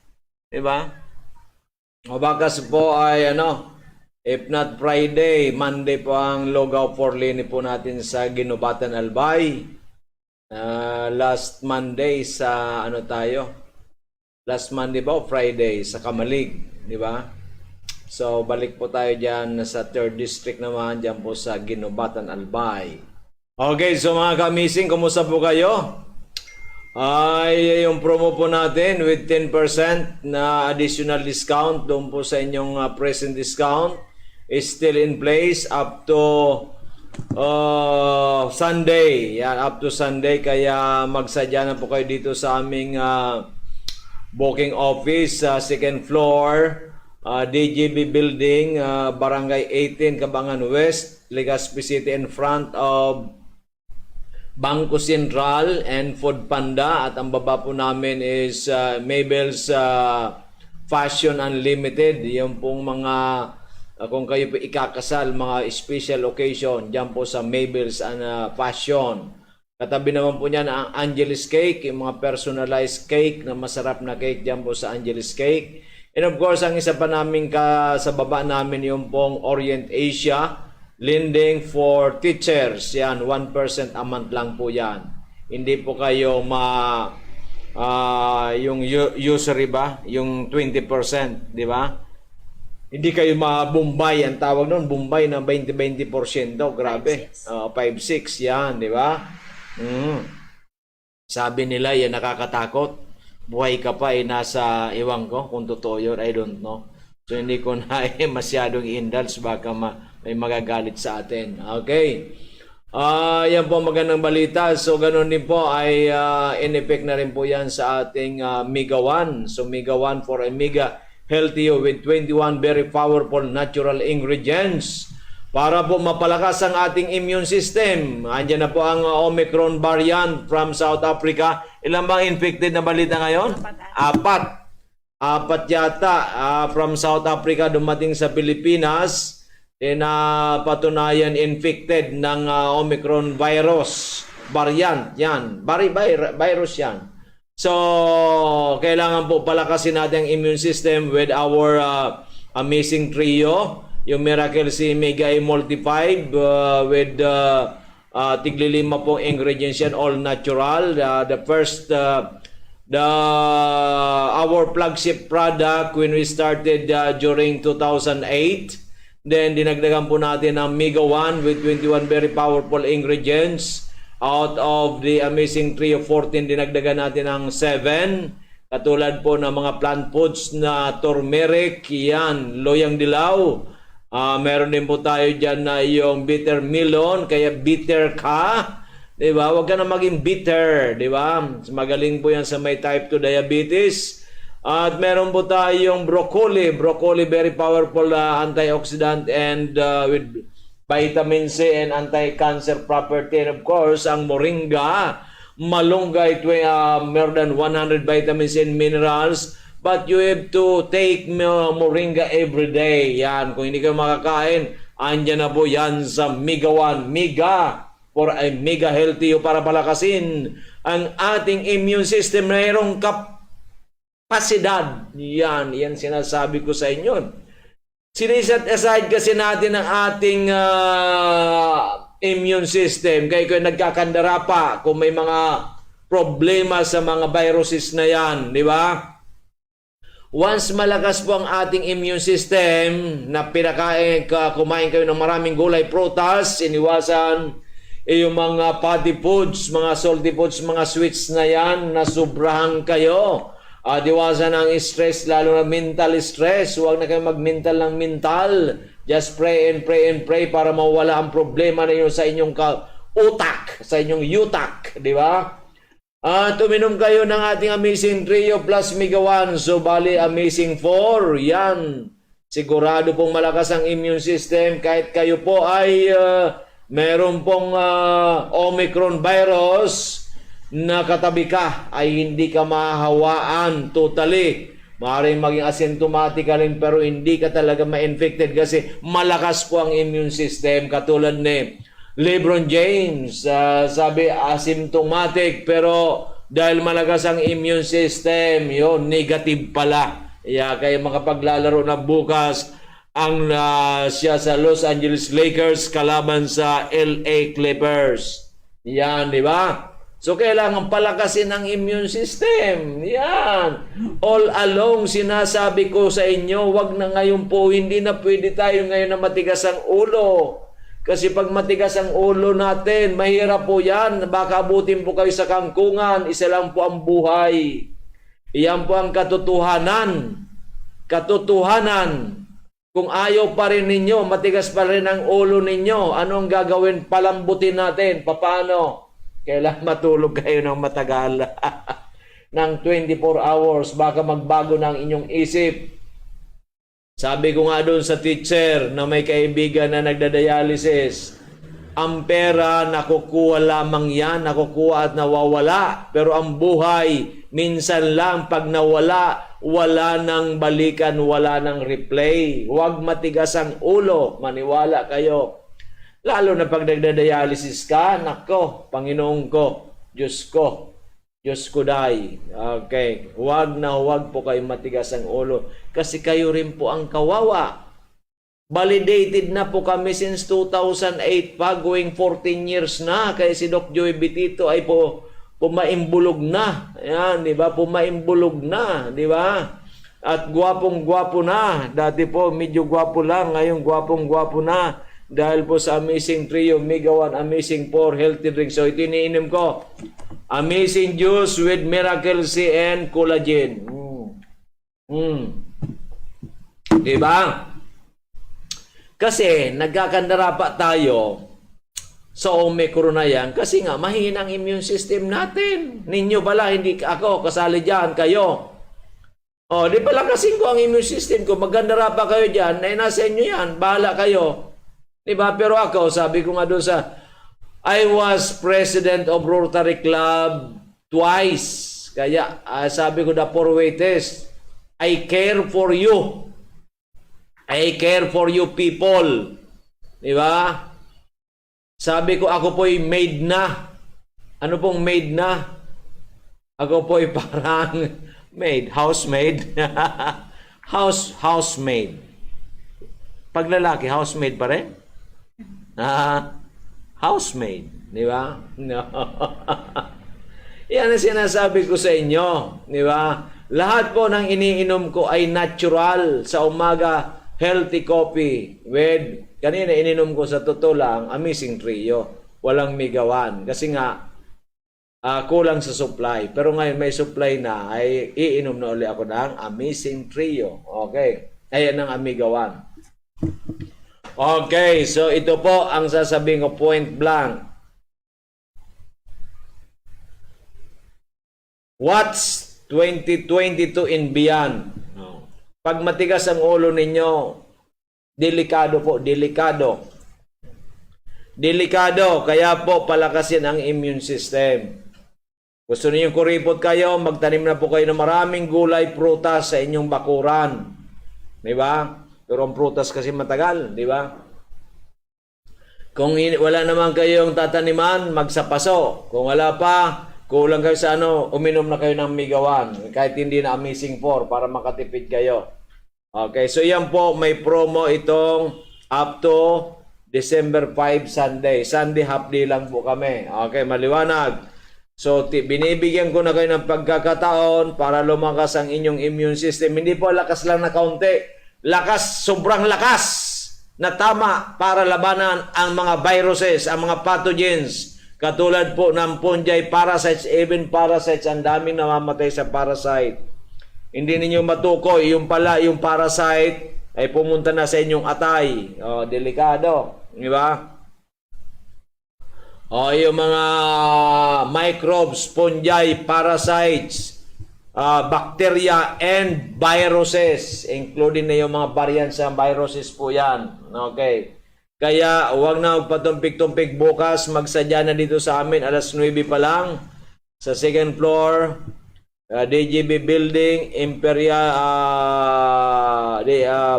Diba? O bakas po ay if not Friday, Monday po ang lugaw for Lini po natin sa Ginubatan Albay. Last Monday sa last Monday ba o Friday sa Kamalig, di ba? So, balik po tayo dyan sa 3rd District naman, dyan po sa Ginobatan, Albay. Okay, so mga kamising, kumusta po kayo? Ay, yung promo po natin with 10% na additional discount doon po sa inyong present discount is still in place up to Sunday. Yan, up to Sunday. Kaya magsadya na po kayo dito sa aming booking office sa 2nd floor, DGB Building, Barangay 18, Cabangan West, Legazpi City, in front of Bangko Sentral and Food Panda. At ang baba po namin is Mabel's Fashion Unlimited. Yung pong mga kung kayo po ikakasal, mga special occasion, dyan po sa Mabel's Fashion. Katabi naman po niyan ang Angeles Cake, yung mga personalized cake na masarap na cake dyan po sa Angeles Cake. And of course, ang isa pa namin sa baba namin yung pong Orient Asia, lending for teachers. Yan, 1% a month lang po yan. Hindi po kayo yung usury ba? Yung 20%, di ba? Hindi kayo mabumbay, ang tawag noon, bumbay na 20%. Grabe. 5-6 yan, di ba? Sabi nila, yan nakakatakot. Buhay ka pa, nasa, iwan ko, kung totoo yun, I don't know. So, hindi ko na masyadong indulge, baka may magagalit sa atin. Okay. Yan po magandang balita. So, ganun din po ay in-effect na rin po yan sa ating Mega 1. So, Mega 1 for a Mega Healthy with 21 very powerful natural ingredients para po mapalakas ang ating immune system. Andiyan na po ang Omicron variant from South Africa. Ilan bang infected na balita ngayon? 4 yata from South Africa dumating sa Pilipinas. Patunayan infected ng Omicron virus variant. Yan. Virus yan. So, kailangan po palakasin natin ang immune system with our amazing trio. Yung Miracle C Mega Emulsified with tiglilima pong ingredients yan, all natural. Our flagship product when we started during 2008. Then, dinagdagan po natin ang Mega 1 with 21 very powerful ingredients. Out of the amazing trio of 14, dinagdagan natin ang 7. Katulad po ng mga plant foods na turmeric, yan, loyang dilaw. Meron din po tayo dyan na yung bitter melon, kaya bitter ka. Diba? Huwag ka na maging bitter. Diba? Magaling po yan sa may type 2 diabetes. At meron po tayong broccoli. Broccoli, very powerful antioxidant and with vitamin C and anti-cancer property. And of course, ang moringa, malunggay, more than 100 vitamins and minerals. But you have to take moringa every day. Yan, kung hindi kayo makakain, andyan na po yan sa Mega 1. Mega for a mega healthy para palakasin ang ating immune system. Mayroong kapasidad. Yan sinasabi ko sa inyo. Siniset aside kasi natin ang ating immune system. Kaya kung nagkakandara pa, kung may mga problema sa mga viruses na yan, di ba? Once malakas po ang ating immune system, na kumain kayo ng maraming gulay, prutas, iniwasan yung mga fatty foods, mga salty foods, mga sweets na yan, na sobrahan kayo. Iwasan ang stress, lalo na mental stress. Huwag na kayo mag-mental ng mental. Just pray and pray and pray para mawala ang problema na yun sa inyong utak, sa inyong utak, di ba? Uminom kayo ng ating amazing trio plus Mega 1. So, bali, amazing 4. Yan. Sigurado pong malakas ang immune system. Kahit kayo po ay meron pong Omicron virus, na katabi ka, ay hindi ka mahawaan totally. Maaaring maging asymptomatic ka rin, pero hindi ka talaga ma-infected kasi malakas po ang immune system. Katulad ni LeBron James, sabi asymptomatic, pero dahil malakas ang immune system, yun, negative pala. Kaya makapaglalaro na bukas siya sa Los Angeles Lakers kalaban sa LA Clippers. Yan, di ba? So, kailangan palakasin ang immune system. Yan. All along, sinasabi ko sa inyo, wag na ngayon po, hindi na pwede tayo ngayon na matigas ang ulo. Kasi pag matigas ang ulo natin, mahirap po yan. Baka abutin po kayo sa kangkungan. Isa lang po ang buhay. Iyan po ang katotohanan. Katotohanan. Kung ayaw pa rin ninyo, matigas pa rin ang ulo ninyo, anong gagawin? Palambutin natin. Paano? Kailangan matulog kayo ng matagal. Ng 24 hours. Baka magbago ng inyong isip. Sabi ko nga doon sa teacher na may kaibigan na nagdadialysis, ang pera nakukuha lamang yan, nakukuha at nawawala. Pero ang buhay, minsan lang pag nawala, wala nang balikan, wala nang replay. Huwag matigas ang ulo, maniwala kayo. Lalo na pag nagdadialysis ka, nako, Panginoon ko, Diyos ko dahi. Okay, huwag po kayo matigas ang ulo. Kasi kayo rin po ang kawawa. Validated na po kami since 2008 pa, going 14 years na. Kaya si Doc Joey Betito ay pumaimbulog na. Ayan, di ba? Pumaimbulog na, di ba? At gwapong-gwapo na. Dati po, medyo gwapo lang. Ngayon, gwapong-gwapo na. Dahil po sa Amazing Trio, Mega 1, Amazing 4, Healthy Drink. So, ito iniinom ko. Amazing Juice with Miracle C and Collagen. Diba? Kasi, nagkakandara pa tayo sa Omicron na yan kasi nga, mahina ang immune system natin. Ninyo pala, hindi ako, kasali dyan, kayo. O, di pala kasing ko ang immune system ko, magkandara pa kayo dyan, ay nasa inyo yan, bahala kayo. Diba? Pero ako, sabi ko nga doon sa, I was president of Rotary Club twice. Kaya, sabi ko na 4-way test, I care for you. I care for you people. Diba? Sabi ko, ako po'y maid na. Ano pong maid na? Ako po'y parang maid, housemaid. Housemaid. Pag lalaki, housemaid pa rin? Housemaid, di ba? No. Yan ang sinasabi ko sa inyo, di ba? Lahat po ng iniinom ko ay natural. Sa umaga, healthy coffee with, kanina ininom ko sa totoo lang, Amazing Trio. Walang Mega 1. Kasi nga, kulang sa supply. Pero ngayon may supply na, ay iinom na uli ako ng Amazing Trio. Okay. Ayan ang Omega 1. Okay, so ito po ang sasabihin ko point blank. What's 2022 and beyond? Pag matigas ang ulo ninyo, delikado po, delikado. Delikado, kaya po palakasin ang immune system. Gusto niyo kuripot kayo, magtanim na po kayo ng maraming gulay, prutas sa inyong bakuran. Di ba? Pero ang prutas kasi matagal, di ba? Kung wala naman kayong tataniman, magsapaso. Kung wala pa, kulang kayo sa uminom na kayo ng Mega 1. Kahit hindi na Amazing 4 para makatipid kayo. Okay, so yan po, may promo itong up to December 5 Sunday. Sunday half day lang po kami. Okay, maliwanag. So, binibigyan ko na kayo ng pagkakataon para lumakas ang inyong immune system. Hindi po lakas lang na kaunti. Lakas, sobrang lakas na tama para labanan ang mga viruses, ang mga pathogens. Katulad po ng fungi, parasites, even parasites. Ang daming namamatay sa parasite. Hindi ninyo matukoy, yung pala, yung parasite ay pumunta na sa inyong atay. O, delikado. Di ba? O, yung mga microbes, fungi, parasites, bacteria, and viruses. Including na yung mga variants ng viruses po yan. Okay. Kaya, huwag na magpatumpik-tumpik bukas. Magsadya na dito sa amin. Alas 9 pa lang. Sa second floor. DGB Building, Imperial,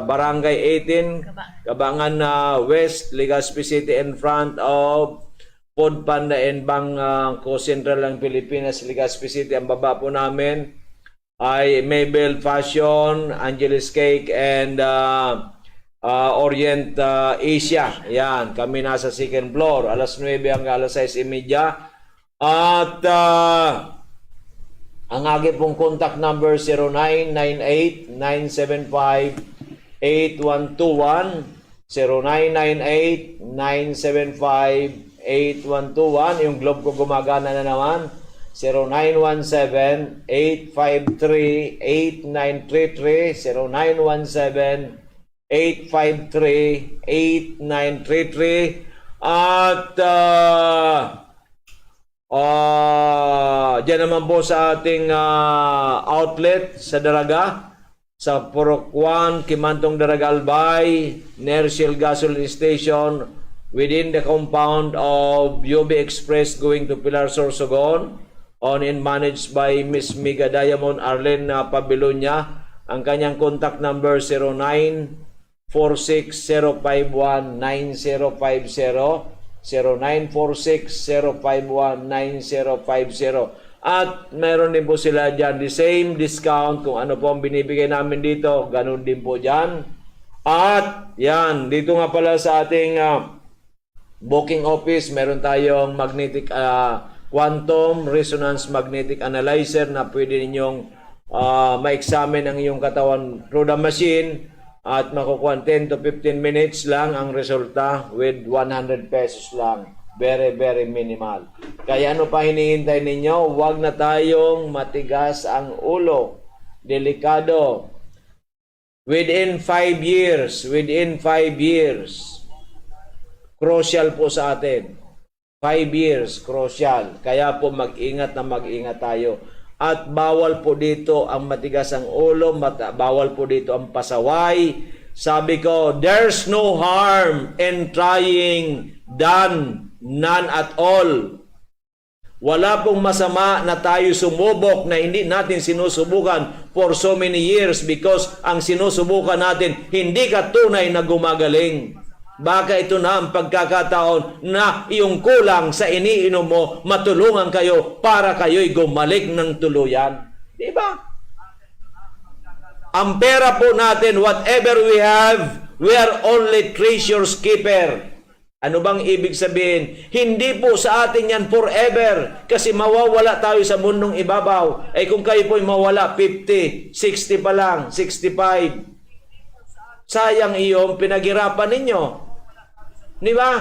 Barangay 18. Kabangan West, Legazpi City, in front of Food Panda and Bangko Sentral ng Pilipinas, Legazpi City. Ang baba po namin ay Mabel Fashion, Angeles Cake, and Orient Asia. Yan, kami nasa second floor. Alas 9 hanggang alas 6:30. At ang aking pong contact number 0998-975-8121, 0998-975-8121. Yung globe ko gumagana na naman, 0917-853-8933, 0917-853-8933. At dyan naman po sa ating outlet sa Daraga, sa Purokwan, Kimantong Daraga Albay, Nersil Gasoline Station, within the compound of UB Express going to Pilar Sorsogon, owned and managed by Miss Miga Diamond Arlen Pabilonia. Ang kanyang contact number 0946-051-9050, 0946-051-9050. At meron din po sila dyan the same discount kung ano po ang binibigay namin dito, ganun din po dyan. At yan, dito nga pala sa ating booking office, meron tayong magnetic quantum resonance magnetic analyzer na pwede ninyong ma-examine ang iyong katawan through the machine at makukuha 10 to 15 minutes lang ang resulta with 100 pesos lang. Very, very minimal. Kaya ano pa hinihintay ninyo? Huwag na tayong matigas ang ulo. Delikado. Within 5 years, crucial po sa atin. 5 years, crucial. Kaya po mag-ingat tayo. At bawal po dito ang matigas ang ulo, bawal po dito ang pasaway. Sabi ko, there's no harm in trying, none at all. Wala pong masama na tayo sumubok na hindi natin sinusubukan for so many years because ang sinusubukan natin hindi ka tunay na gumagaling. Baka ito na ang pagkakataon na iyong kulang sa iniinom mo, matulungan kayo para kayo'y gumalik ng tuluyan. Diba? Ang pera po natin, whatever we have, we are only treasures keeper. Ano bang ibig sabihin? Hindi po sa atin yan forever kasi mawawala tayo sa mundong ibabaw. Eh kung kayo po'y mawala 50, 60 pa lang, 65. Sayang iyong pinaghirapan ninyo. Di ba?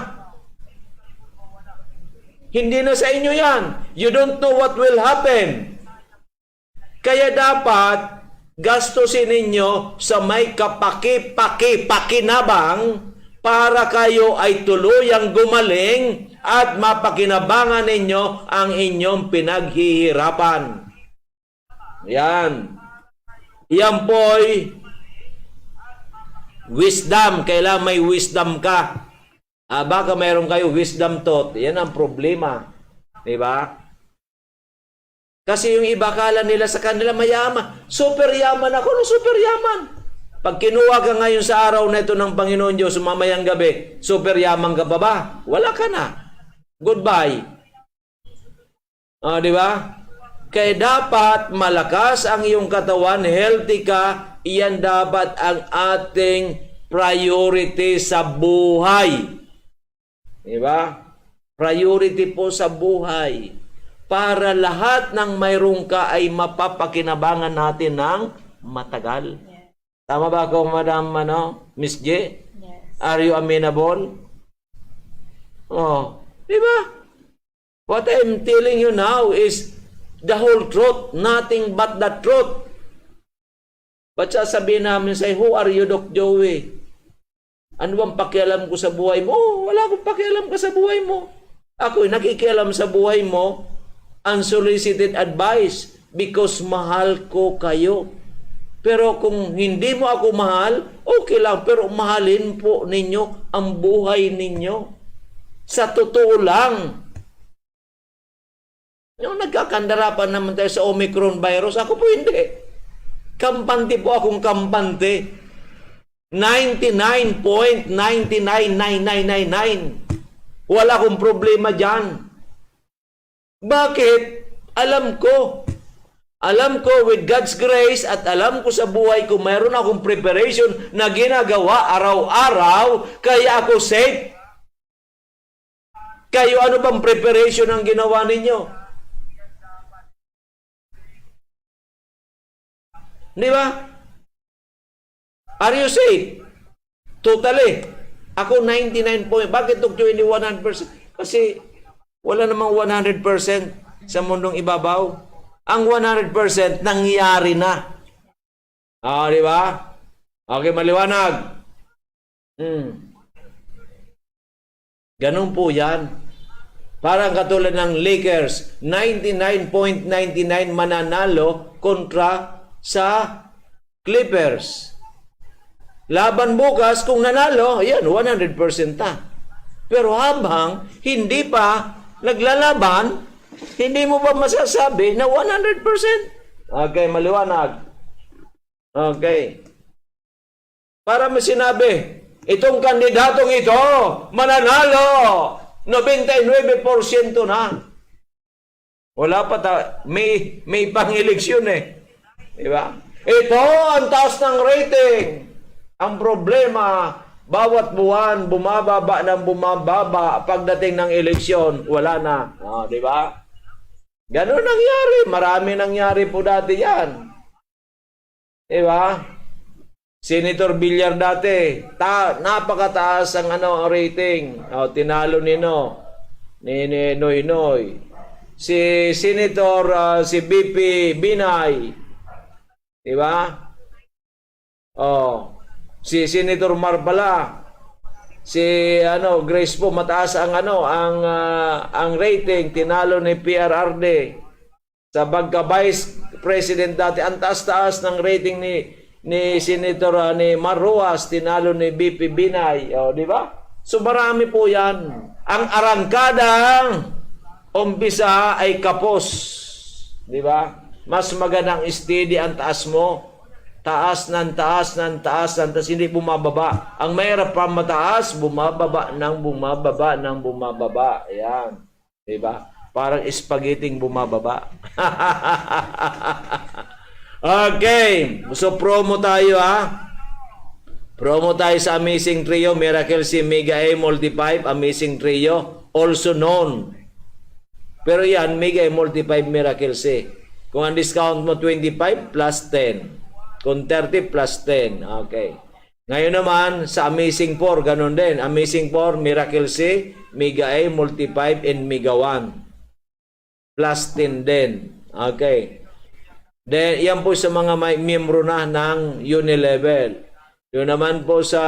Hindi na sa inyo yan. You don't know what will happen. Kaya dapat gastusin ninyo sa may pakinabang para kayo ay tuluyang gumaling at mapakinabangan ninyo ang inyong pinaghihirapan. Yan. Yan po'y wisdom. Kailangan may wisdom ka. Baka mayroon kayo wisdom tooth. Yan ang problema. Diba? Kasi yung iba kala nila sa kanila mayaman. Super yaman ako. No, super yaman. Pag kinuha ka ngayon sa araw na ito ng Panginoon Diyos, mamayang gabi, super yaman ka pa ba? Wala ka na. Goodbye. Di ba? Kaya dapat malakas ang iyong katawan, healthy ka, iyan dapat ang ating priority sa buhay. Di ba? Priority po sa buhay. Para lahat ng mayroong ka ay mapapakinabangan natin ng matagal. Tama ba ako, Madam Miss J? Yes. Are you amenable? Oh, di ba? What I'm telling you now is the whole truth, nothing but the truth. Ba't sasabihin namin sa'yo, who are you, Doc Joey? Ano bang pakialam ko sa buhay mo? Oh, wala akong pakialam ka sa buhay mo. Ako'y nakikialam sa buhay mo, unsolicited advice, because mahal ko kayo. Pero kung hindi mo ako mahal, okay lang. Pero mahalin po ninyo ang buhay ninyo. Sa totoo lang. Yung nagkakandarapan naman tayo sa Omicron virus, ako po hindi. Kampante po akong kampante. 99.999999. Wala akong problema dyan. Bakit? Alam ko with God's grace at alam ko sa buhay ko mayroon akong preparation na ginagawa araw-araw kaya ako safe. Kayo, ano bang preparation ang ginawa ninyo? Di ba? Are you safe? Totally. Ako 99 point. Bakit Dr. hindi 100%? Kasi wala namang 100% sa mundong ibabaw. Ang 100% nangyari na. Di ba? Okay, maliwanag. Ganun po yan. Parang katulad ng Lakers, 99.99 mananalo kontra sa Clippers. Laban bukas, kung nanalo, yan, 100% na. Pero habang hindi pa naglalaban, hindi mo ba masasabi na 100%? Okay, maliwanag. Okay. Para sinabi, itong kandidatong ito, mananalo, 99% na. Wala pa may pang-eleksyon eh. Diba? Ito ang taas ng rating. Ang problema, bawat buwan, bumababa ng bumababa. Pagdating ng eleksyon, wala na. Di ba? Ganun nangyari. Marami nangyari po dati yan. Di ba? Senator Villar dati, napakataas ang rating. Tinalo ni Noy. Si Senator, si BP Binay. Di ba? Si Senator Marbala, si Grace po, mataas ang ang rating, tinalo ni PRRD. Sa pagka-vice president dati, ang taas-taas ng rating ni Senator ni Marroas, tinalo ni BP Binay, di ba? So marami po 'yan. Ang arangkadang umpisa ay kapos, di ba? Mas magandang steady ang taas mo. Taas ng taas, hindi bumababa. Ang mahirap pa mataas, bumababa. Ayan. Diba? Parang spaghetti bumababa. Okay. So, promo tayo Promo tayo sa Amazing Trio, Miracle C, Mega A, Multi-5, Amazing Trio, also known. Pero yan, Mega A, Multi-5, Miracle C. Kung ang discount mo 25 plus 10. Kung 30 plus 10. Okay. Ngayon naman, sa Amazing 4, ganun din. Amazing 4, Miracle C, Mega A, Multi-5, and Mega 1. Plus 10 din. Okay. Then, yan po sa mga may miyembro na ng Unilevel. Yun naman po sa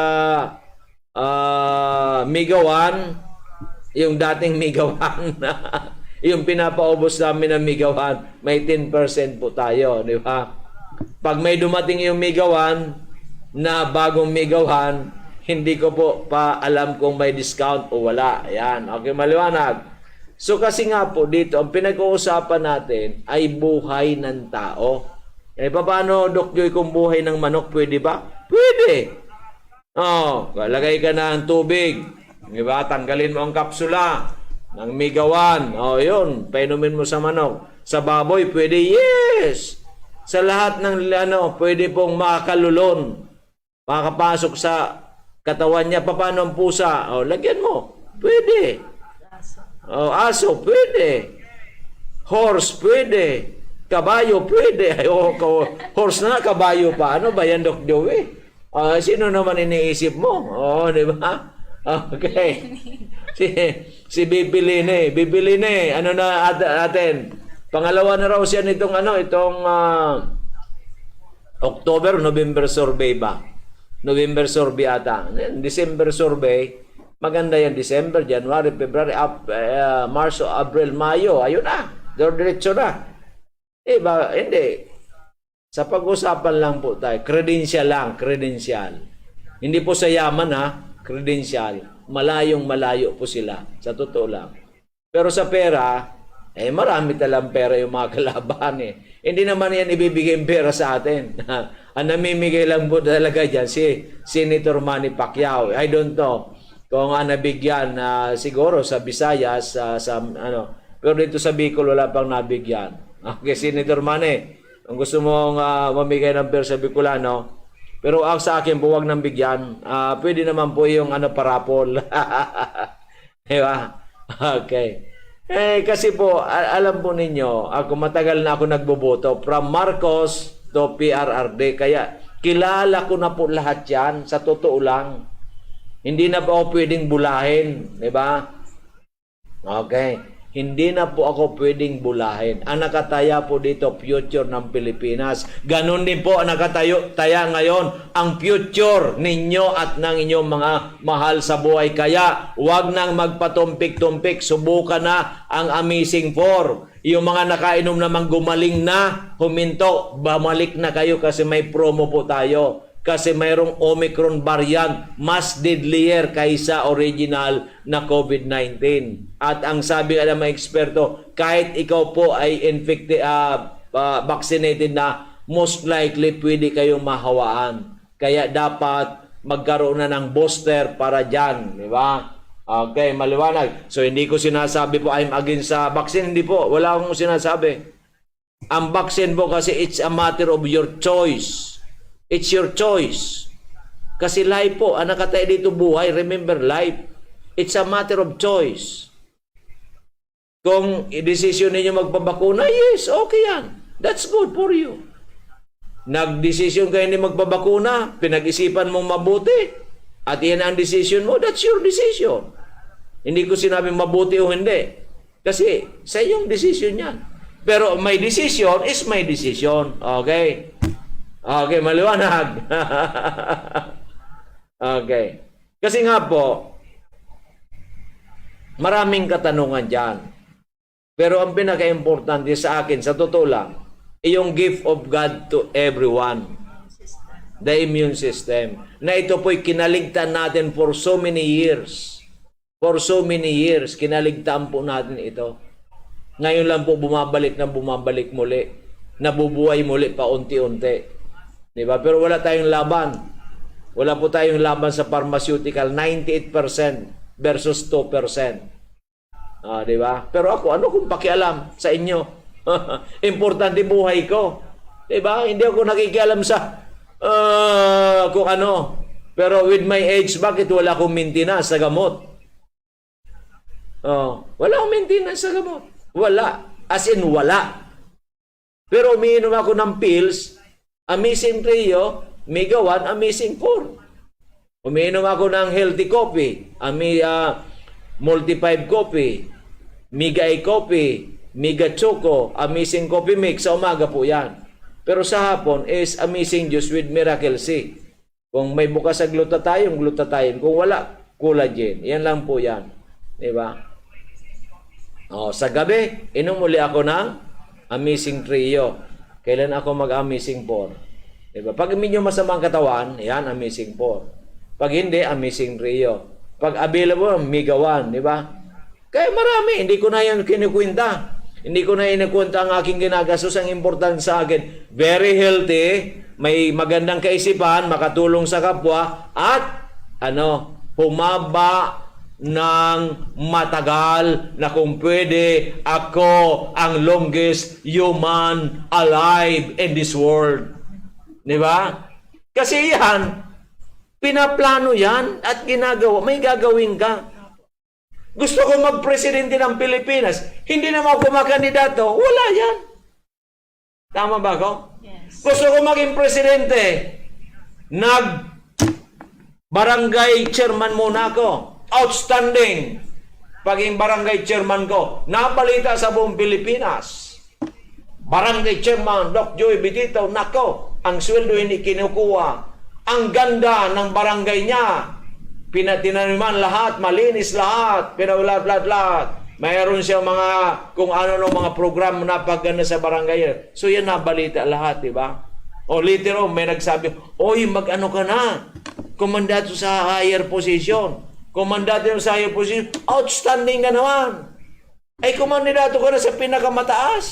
Mega 1, yung dating Mega 1, yung pinapaubos namin ng Mega 1, may 10% po tayo, di ba? Pag may dumating yung Mega 1 na bagong Mega 1, hindi ko po pa alam kung may discount o wala. Ayan, okay, maliwanag. So kasi nga po dito, ang pinag-uusapan natin ay buhay ng tao. Paano, Doc Joy, kung buhay ng manok, pwede ba? Pwede. Lagay ka na ng tubig. Diba? Tanggalin mo ang kapsula ng Mega 1. Yun, painumin mo sa manok. Sa baboy, pwede? Yes! Sa lahat ng pwede pong makakalulon. Makakapasok sa katawan niya. Paano ang pusa? Lagyan mo. Pwede. Aso, pwede. Horse, pwede. Kabayo, pwede. Horse na, kabayo pa. Ano ba yan, Doc Joey? Sino naman iniisip mo? Di ba? Okay. Si Bibiline. Bibiline, ano na atin? Pangalawa na raw siya nitong October, November survey ba? November survey ata. December survey. Maganda yan. December, January, February, March, April, Mayo. Ayun na. Diretso na. Hindi. Sa pag-usapan lang po tayo. Credential lang. Credential. Hindi po sa yaman Credential. Malayong-malayo po sila. Sa totoo lang. Pero sa pera, marami talang pera yung mga kalaban Hindi naman yan ibibigay yung pera sa atin. Ang namimigay lang po talaga dyan si Senator Manny Pacquiao. I don't know kung nabigyan siguro sa Visayas, pero dito sa Bicol wala pang nabigyan. Okay, Senator Manny, kung gusto mong mamigay ng pera sa Bicolano, pero sa akin, huwag nang bigyan. Pwede naman po yung parapol. Diba? Okay. Kasi po, alam po ninyo, ako matagal na ako nagboboto from Marcos to PRRD. Kaya kilala ko na po lahat yan, sa totoo lang. Hindi na po ako pwedeng bulahin, di ba? Okay. Hindi na po ako pwedeng bulahin. Ang nakataya po dito, future ng Pilipinas. Ganon din po ang nakataya ngayon, ang future ninyo at ng inyong mga mahal sa buhay. Kaya, huwag nang magpatumpik-tumpik. Subukan na ang Amazing 4. Yung mga nakainom namang gumaling na, huminto, bumalik na kayo kasi may promo po tayo. Kasi mayroong Omicron variant, mas deadlier kaysa original na COVID-19. At ang sabi ng mga eksperto, kahit ikaw po ay vaccinated na, most likely pwede kayong mahawaan. Kaya dapat magkaroon na ng booster para dyan. Di ba? Okay, maliwanag. So hindi ko sinasabi po I'm against sa vaccine. Hindi po. Wala akong sinasabi. Ang vaccine po kasi it's a matter of your choice. It's your choice. Kasi life po, ang nakataya dito buhay, remember life. It's a matter of choice. Kung i-desisyon ninyo magpabakuna, yes, okay yan. That's good for you. Nag-desisyon kayo hindi magpabakuna, pinag-isipan mong mabuti, at yan ang decision mo, that's your decision. Hindi ko sinabing mabuti o hindi. Kasi sa iyong decision yan. Pero my decision is my decision. Okay? Okay, maliwanag. Okay. Kasi nga po, maraming katanungan dyan. Pero ang pinaka-importante sa akin, sa totoo lang, yung gift of God to everyone. The immune system. Na ito po'y kinaligtaan natin for so many years. For so many years, kinaligtaan po natin ito. Ngayon lang po bumabalik muli. Nabubuhay muli pa unti-unti. Diba? Pero wala tayong laban. Wala po tayong laban sa pharmaceutical. 98% versus 2%. Diba? Pero ako, ano kung pakialam sa inyo? Importante buhay ko. Diba? Hindi ako nakikialam sa kung ano. Pero with my age, bakit wala akong maintenance sa gamot? Wala akong maintenance sa gamot. Wala. As in, wala. Pero umiinom ako ng pills, Amazing Trio, Mega 1, Amazing 4. Umiinom ako ng healthy coffee, Multi 5 coffee, Mega A coffee, Mega Choco, Amazing Coffee Mix. Sa umaga po yan. Pero sa hapon is Amazing Juice with Miracle C. Kung may bukas sa glutathione, glutathione. Kung wala, collagen. Yan lang po yan. Diba? Sa gabi, inom uli ako ng Amazing Trio. Kailan ako mag-Amazing 4? Diba? Pag medyo masamang katawan, yan, Amazing 4. Pag hindi, Amazing Trio. Pag available, Mega 1. Diba? Kaya marami, hindi ko na yan kinukwenta. Hindi ko na inikwenta ang aking ginagastos. Ang importante sa akin, very healthy, may magandang kaisipan, makatulong sa kapwa, at humaba ng matagal na kung pwede ako ang longest human alive in this world. Di ba? Kasi yan, pinaplano yan at ginagawa. May gagawin ka. Gusto ko magpresidente ng Pilipinas. Hindi naman ako makandidato. Wala yan. Tama ba ako? Yes. Gusto ko maging presidente. Barangay chairman muna ako. Outstanding. Paging barangay chairman ko, nabalita sa buong Pilipinas. Barangay chairman, Doc Joey Bitito, nako, ang sweldo hindi kinukuha. Ang ganda ng barangay niya. Pinatinaniman lahat, malinis lahat, pinaulat-lat-lat. Mayroon siya mga, kung ano no, mga program na pagganda sa barangay. So yan nabalita lahat, di ba? O later on, may nagsabi, oy, mag-ano ka na? Komandato sa higher position. Komandato sa higher position. Outstanding ka naman. Ay, komandato ka na sa pinakamataas.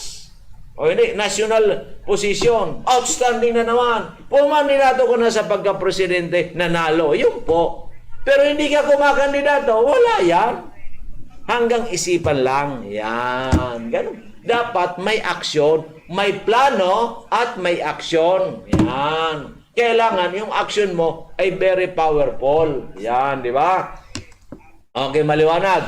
O hindi, national position. Outstanding na naman. Komandato ka na sa pagka-presidente, nanalo. Yun po. Pero hindi ka kumakandidato, wala yan. Hanggang isipan lang. Yan. Ganun. Dapat may aksyon, may plano, at may aksyon. Yan. Kailangan yung action mo ay very powerful. Yan, di ba? Okay, maliwanag.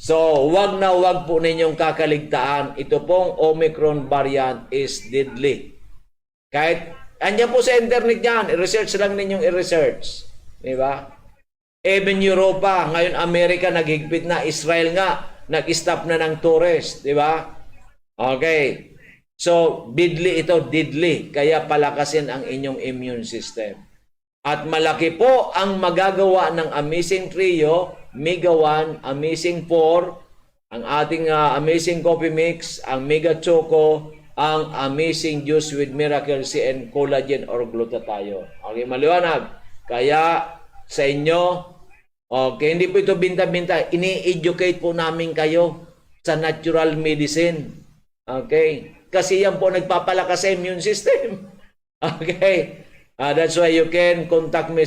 So, wag na wag po ninyong kakaligtaan. Ito pong Omicron variant is deadly. Kahit, andyan po sa internet yan, i-research lang ninyong i-research. Di ba? Even Europa, ngayon Amerika, naghigpit na. Israel nga, nag-stop na ng tourist. Di ba? Okay. So, deadly ito, deadly. Kaya palakasin ang inyong immune system. At malaki po ang magagawa ng Amazing Trio, Mega 1, Amazing 4, ang ating Amazing Coffee Mix, ang Mega Choco, ang Amazing Juice with Miracle C and Collagen or Glutathione. Okay, maliwanag. Kaya sa inyo, okay, hindi po ito binta-binta. Ini-educate po namin kayo sa natural medicine. Okay? Kasi yan po nagpapalakas sa immune system. Okay? That's why you can contact me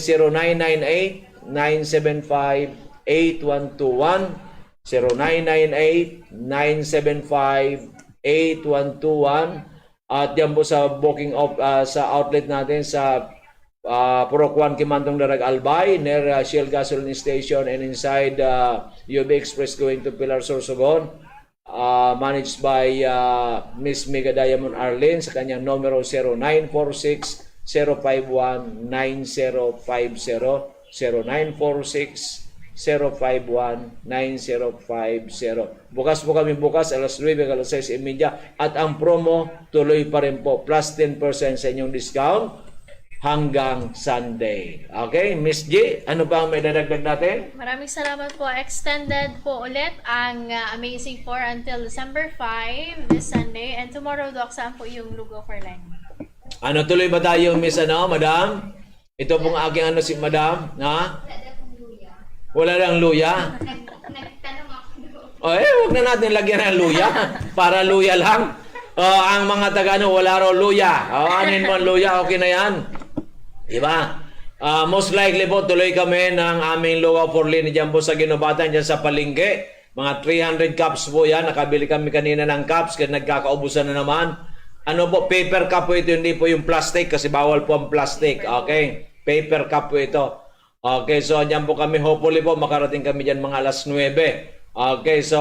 0998-975-8121, 0998-975-8121, at yan po sa booking of sa outlet natin sa Purok 1 Kimantong Darag Albay near Shell Gasoline Station and inside UB Express going to Pilar Sorsogon, managed by Miss Mega Diamond Arlene sa kanyang numero 0946 051-9050, 0946-051-9050. Bukas po kami bukas, alas 9, alas 6:30. At ang promo, tuloy pa rin po. Plus 10% sa inyong discount hanggang Sunday. Okay, Miss G, ano ba ang may dadagdag natin? Maraming salamat po. Extended po ulit ang Amazing 4 until December 5 this Sunday. And tomorrow, Doc, saan po yung Lugo for Line? Ano, tuloy ba tayo, Miss Madam? Ito pong aking si Madam, ha? Wala lang luya. Huwag na natin lagyan ng luya. Para luya lang. Ang mga taga wala raw luya. Anin mo ang luya, okay na yan. Diba? Most likely po, tuloy kami ng aming luwa for Lini dyan po sa Ginobatan, dyan sa Palengke. Mga 300 cups po yan. Nakabili kami kanina ng cups kasi nagkakaubusan na naman. Ano po, paper cup po ito, hindi po yung plastic kasi bawal po ang plastic. Okay? Paper cup po ito. Okay, so andyan po kami. Hopefully po, makarating kami dyan mga alas 9. Okay, so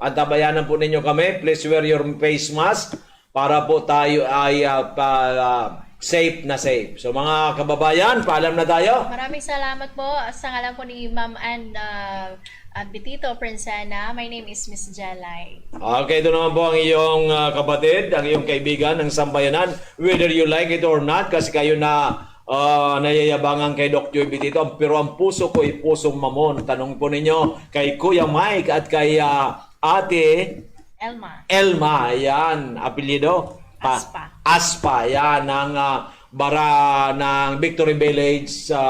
antabayanan po ninyo kami. Please wear your face mask para po tayo ay safe na safe. So mga kababayan, paalam na tayo. Maraming salamat po sa ngalan po ni Ma'am and Betito Prinsana. My name is Miss Jalay. Okay, ito naman po ang iyong kapatid, ang iyong kaibigan ng Sambayanan. Whether you like it or not, kasi kayo na nayayabangan kay Dr. Betito. Pero ang puso ko ay pusong mamon. Tanong po ninyo kay Kuya Mike at kay Ate Elma. Yan, apelyido? Aspa. Yan, ng bara ng Victory Village sa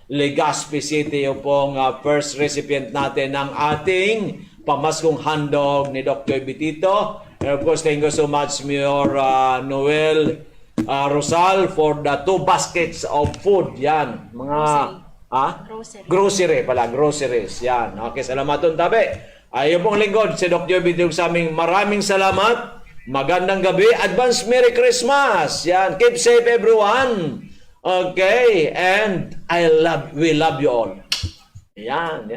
Legazpi City, yung pong first recipient natin ng ating pamaskong handog ni Dr. Betito. And of course, thank you so much, Mayor Noel Rosal, for the 2 baskets of food. Yan, mga groceries. Yan. Okay, salamat doon, tabi. Ayun pong lingkod, si Dr. Betito sa aming maraming salamat. Magandang gabi. Advance Merry Christmas. Yan. Keep safe, everyone. Okay, and we love you all. Yan.